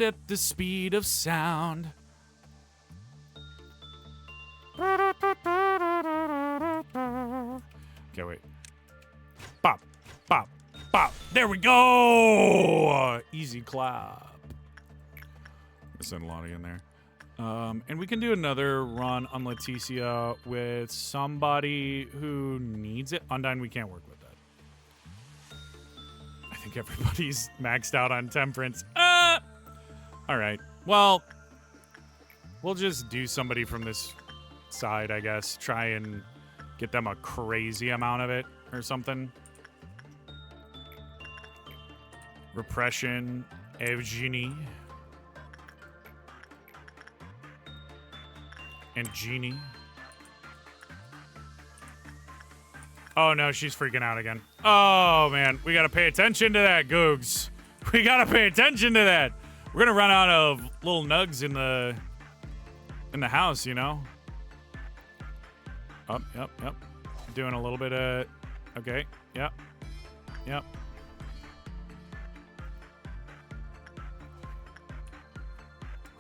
at the speed of sound. Okay, wait. Bop, bop, bop. There we go! Easy clap. Let's send Lottie in there. And we can do another run on Leticia with somebody who needs it. Undyne, we can't work with that. I think everybody's maxed out on Temperance. All right. Well, we'll just do somebody from this side, I guess. Try and get them a crazy amount of it or something. Repression, Evgeny. And Genie. Oh no, she's freaking out again. Oh man, we gotta pay attention to that, Googs. We gotta pay attention to that. We're gonna run out of little nugs in the house, you know? Oh, yep. Doing a little bit of... Okay, yep.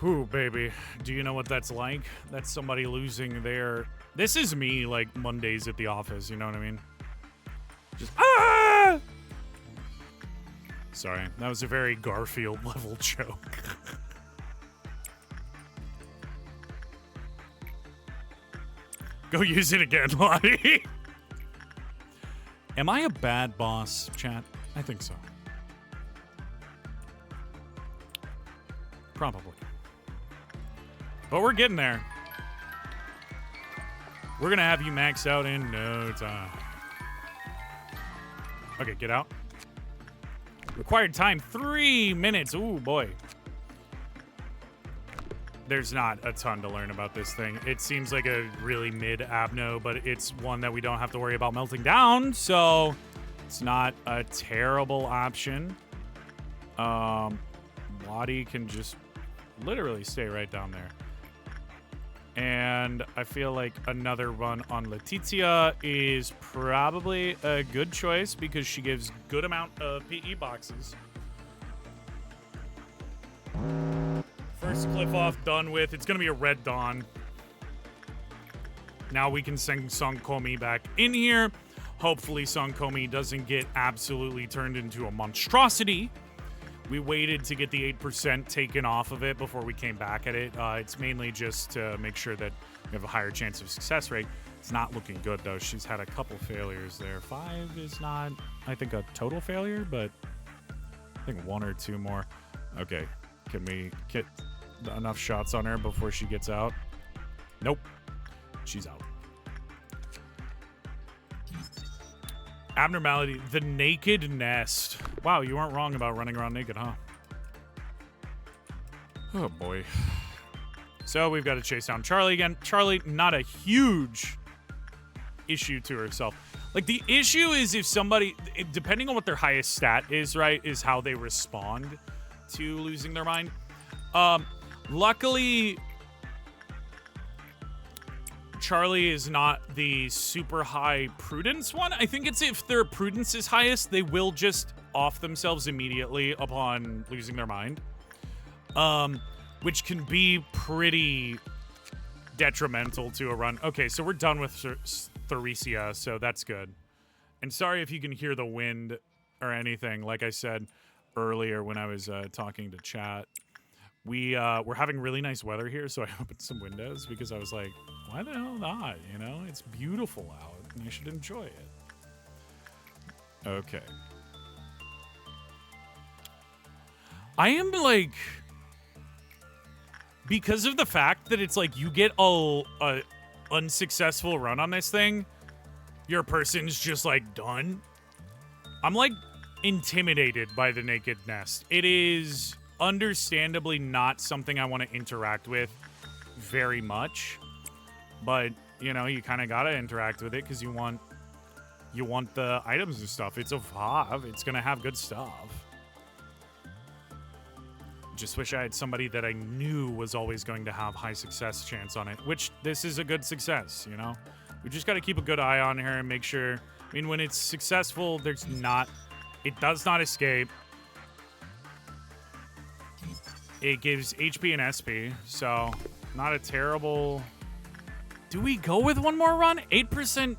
Whew, baby. Do you know what that's like? That's somebody losing their... This is me, like, Mondays at the office, you know what I mean? Just... Ah! Sorry, that was a very Garfield-level joke. Go use it again, Lottie. Am I a bad boss, chat? I think so. Probably. But we're getting there. We're gonna have you maxed out in no time. Okay, get out. Required time, 3 minutes. Ooh, boy. There's not a ton to learn about this thing. It seems like a really mid-abno, but it's one that we don't have to worry about melting down, so it's not a terrible option. Lottie can just literally stay right down there. And I feel like another run on Letizia is probably a good choice because she gives good amount of PE boxes. First cliff off done with. It's going to be a Red Dawn. Now we can send Song Komi back in here. Hopefully Song Komi doesn't get absolutely turned into a monstrosity. We waited to get the 8% taken off of it before we came back at it. It's mainly just to make sure that we have a higher chance of success rate. It's not looking good, though. She's had a couple failures there. 5 is not, I think, a total failure, but I think 1 or 2 more. Okay, can we get enough shots on her before she gets out? Nope. She's out. Abnormality, the naked nest. Wow, you weren't wrong about running around naked, huh? Oh, boy. So we've got to chase down Charlie again. Charlie, not a huge issue to herself. Like, the issue is if somebody, depending on what their highest stat is, right, is how they respond to losing their mind. Luckily, Charlie is not the super high prudence one. I think it's if their prudence is highest, they will just off themselves immediately upon losing their mind. Which can be pretty detrimental to a run. Okay, so we're done with Theresia, so that's good. And sorry if you can hear the wind or anything. Like I said earlier when I was talking to chat, we're having really nice weather here, so I opened some windows because I was like, why the hell not? You know, it's beautiful out, and you should enjoy it. Okay. I am like, because of the fact that it's like you get a unsuccessful run on this thing, your person's just like done. I'm like intimidated by the naked nest. It is understandably not something I want to interact with very much, but you know, you kind of gotta interact with it because you want the items and stuff. It's a VOV. It's gonna have good stuff. Just wish I had somebody that I knew was always going to have high success chance on it, which this is a good success, you know? We just got to keep a good eye on her and make sure. I mean, when it's successful, it does not escape. It gives HP and SP, so not a terrible... Do we go with one more run? 8%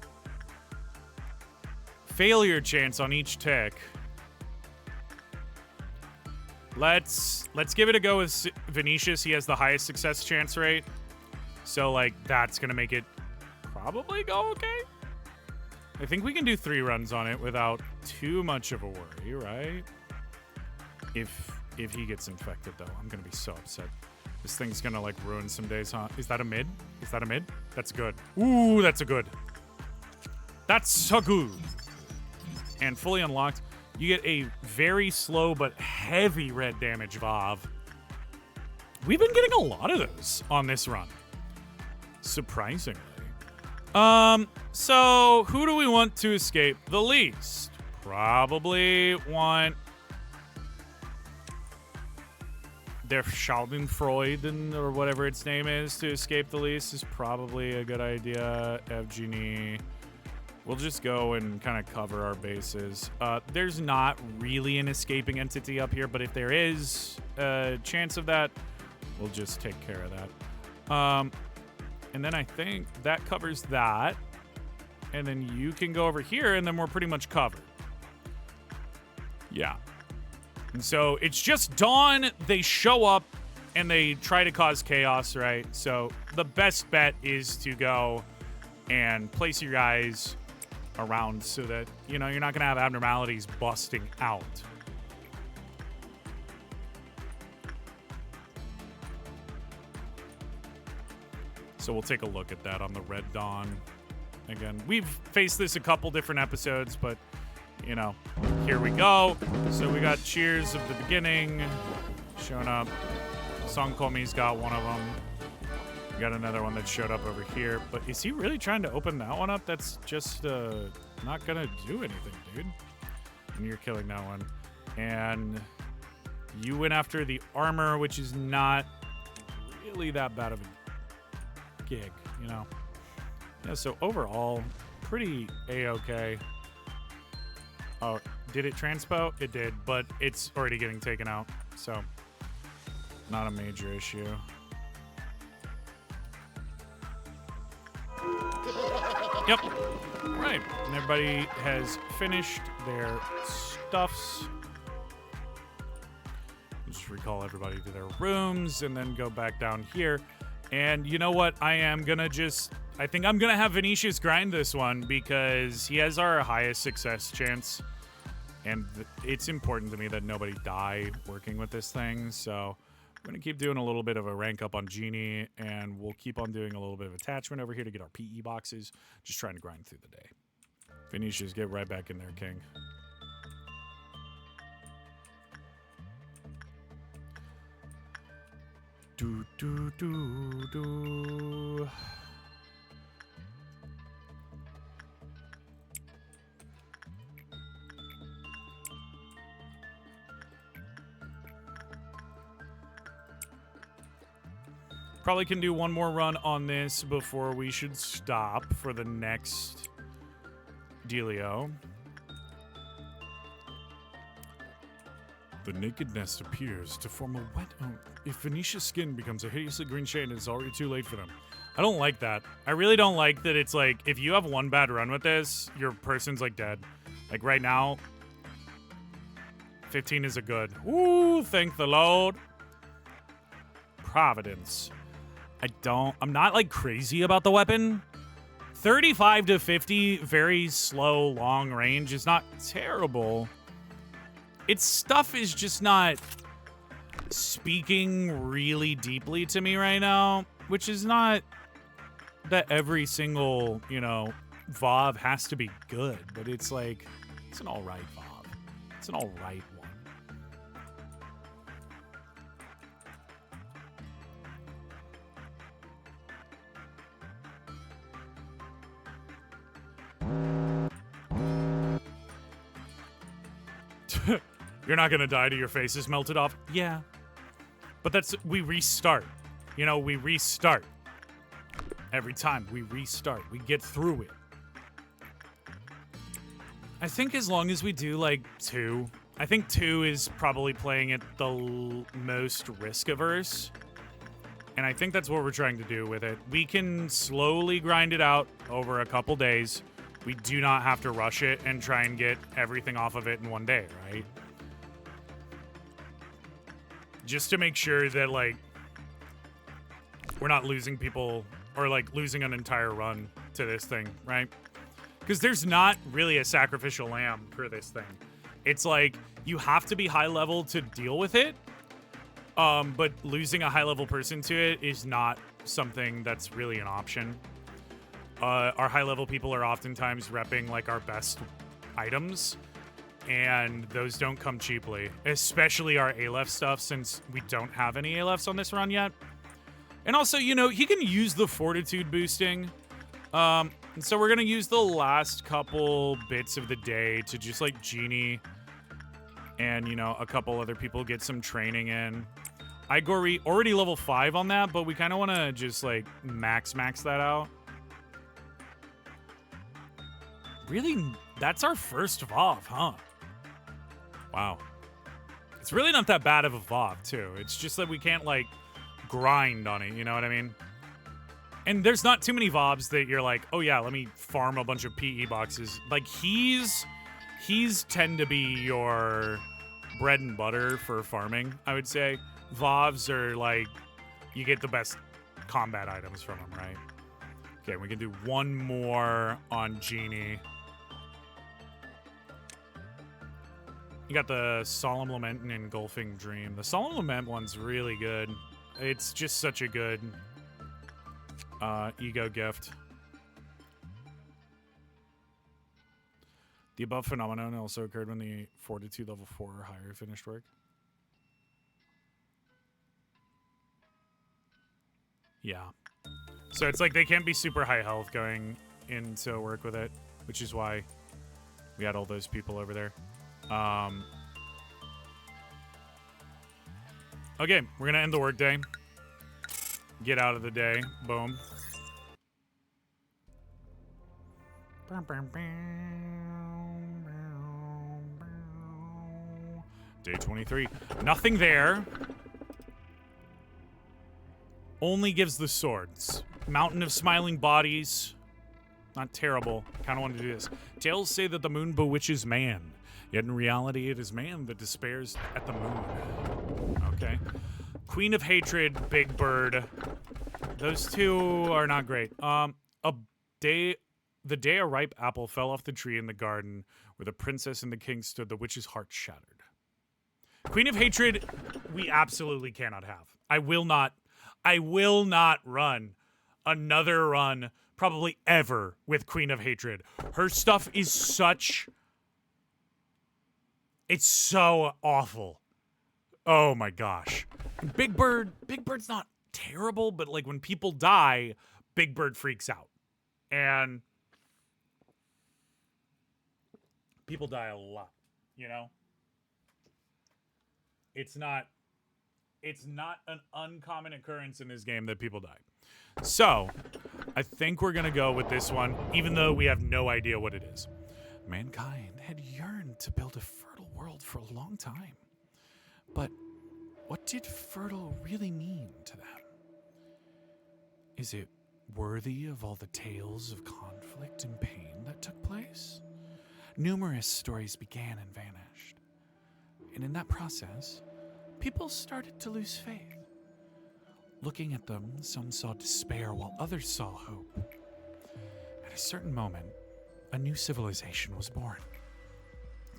failure chance on each tick. Let's give it a go with Vinicius. He has the highest success chance rate. So, like, that's going to make it probably go okay. I think we can do 3 runs on it without too much of a worry, right? If if he gets infected, though. I'm going to be so upset. This thing's going to, like, ruin some days, huh? Is that a mid? Is that a mid? That's good. Ooh, that's a good. That's so good. And fully unlocked, you get a very slow but heavy red damage Vav. We've been getting a lot of those on this run. Surprisingly. So who do we want to escape the least? Probably want der Schadenfreude, or whatever its name is, to escape the least is probably a good idea. Evgeny. We'll just go and kind of cover our bases. There's not really an escaping entity up here, but if there is a chance of that, we'll just take care of that. And then I think that covers that. And then you can go over here, and then we're pretty much covered. Yeah. And so it's just dawn. They show up, and they try to cause chaos, right? So the best bet is to go and place your guys around so that, you know, you're not going to have abnormalities busting out. So we'll take a look at that on the Red Dawn. Again, we've faced this a couple different episodes, but, you know, here we go. So we got Cheers of the beginning showing up. Songkomi's got one of them. We got another one that showed up over here. But is he really trying to open that one up? That's just not going to do anything, dude. And you're killing that one. And you went after the armor, which is not really that bad of a gig, you know? Yeah, so overall, pretty A-okay. Oh, did it transpo? It did, but it's already getting taken out, so not a major issue. Yep. All right. And everybody has finished their stuffs. Just recall everybody to their rooms and then go back down here. And you know what? I think I'm going to have Vinicius grind this one because he has our highest success chance. And it's important to me that nobody die working with this thing. So I'm going to keep doing a little bit of a rank up on Genie, and we'll keep on doing a little bit of attachment over here to get our PE boxes. Just trying to grind through the day. Vinicius, get right back in there, King. Do. Probably can do one more run on this before we should stop for the next dealio. The naked nest appears to form a wet oak. If Venetia's skin becomes a hideously green shade, it's already too late for them. I don't like that. I really don't like that it's like, if you have one bad run with this, your person's like dead. Like right now, 15 is a good. Ooh, thank the Lord. Providence. I'm not like crazy about the weapon. 35 to 50, very slow, long range is not terrible. Its stuff is just not speaking really deeply to me right now, which is not that every single, you know, VOV has to be good, but it's like, it's an alright VOV. It's an alright one. You're not gonna die till your face is melted off? Yeah. But we restart. You know, we restart. Every time we restart, we get through it. I think as long as we do like 2, I think 2 is probably playing it the most risk averse. And I think that's what we're trying to do with it. We can slowly grind it out over a couple days. We do not have to rush it and try and get everything off of it in one day, right? Just to make sure that, like, we're not losing people or, like, losing an entire run to this thing, right? Because there's not really a sacrificial lamb for this thing. It's like, You have to be high level to deal with it. But losing a high level person to it is not something that's really an option. Our high level people are oftentimes repping like our best items, and those don't come cheaply, especially our Aleph stuff, since we don't have any Alephs on this run yet. And also, you know, he can use the fortitude boosting. And so we're gonna use the last couple bits of the day to just like Genie and, you know, a couple other people get some training in. Igor already level 5 on that, but we kind of want to just like max that out. Really? That's our first VOV, huh? Wow. It's really not that bad of a VOV, too. It's just that we can't, like, grind on it, you know what I mean? And there's not too many VOVs that you're like, oh yeah, let me farm a bunch of PE boxes. Like, he's tend to be your bread and butter for farming, I would say. VOVs are, like, you get the best combat items from them, right? Okay, we can do one more on Genie. You got the Solemn Lament and Engulfing Dream. The Solemn Lament one's really good. It's just such a good ego gift. The above phenomenon also occurred when the Fortitude level 4 or higher finished work. Yeah. So it's like they can't be super high health going into work with it, which is why we had all those people over there. Okay, we're gonna end the workday. Get out of the day. Boom. Day 23. Nothing there. Only gives the swords. Mountain of Smiling Bodies. Not terrible. Kind of want to do this. Tales say that the moon bewitches man. Yet in reality, it is man that despairs at the moon. Okay. Queen of Hatred, Big Bird. Those two are not great. The day a ripe apple fell off the tree in the garden where the princess and the king stood, the witch's heart shattered. Queen of Hatred, we absolutely cannot have. I will not run another run probably ever with Queen of Hatred. Her stuff is it's so awful. Oh my gosh. Big Bird's not terrible, but like when people die, Big Bird freaks out. And people die a lot, you know? It's not an uncommon occurrence in this game that people die. So, I think we're gonna go with this one, even though we have no idea what it is. Mankind had yearned to build a fertile world for a long time. But what did fertile really mean to them? Is it worthy of all the tales of conflict and pain that took place? Numerous stories began and vanished. And in that process, people started to lose faith. Looking at them, some saw despair while others saw hope. At a certain moment, a new civilization was born.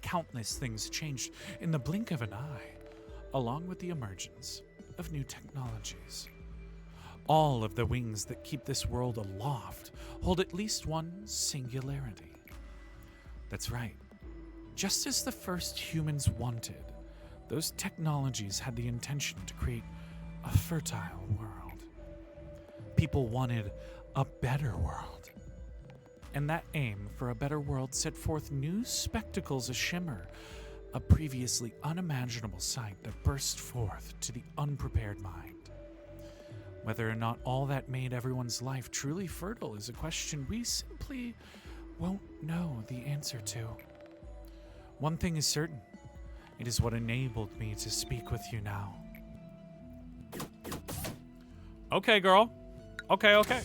Countless things changed in the blink of an eye, along with the emergence of new technologies. All of the wings that keep this world aloft hold at least one singularity. That's right. Just as the first humans wanted, those technologies had the intention to create a fertile world. People wanted a better world. And that aim for a better world set forth new spectacles ashimmer, a previously unimaginable sight that burst forth to the unprepared mind. Whether or not all that made everyone's life truly fertile is a question we simply won't know the answer to. One thing is certain. It is what enabled me to speak with you now. Okay, girl. Okay.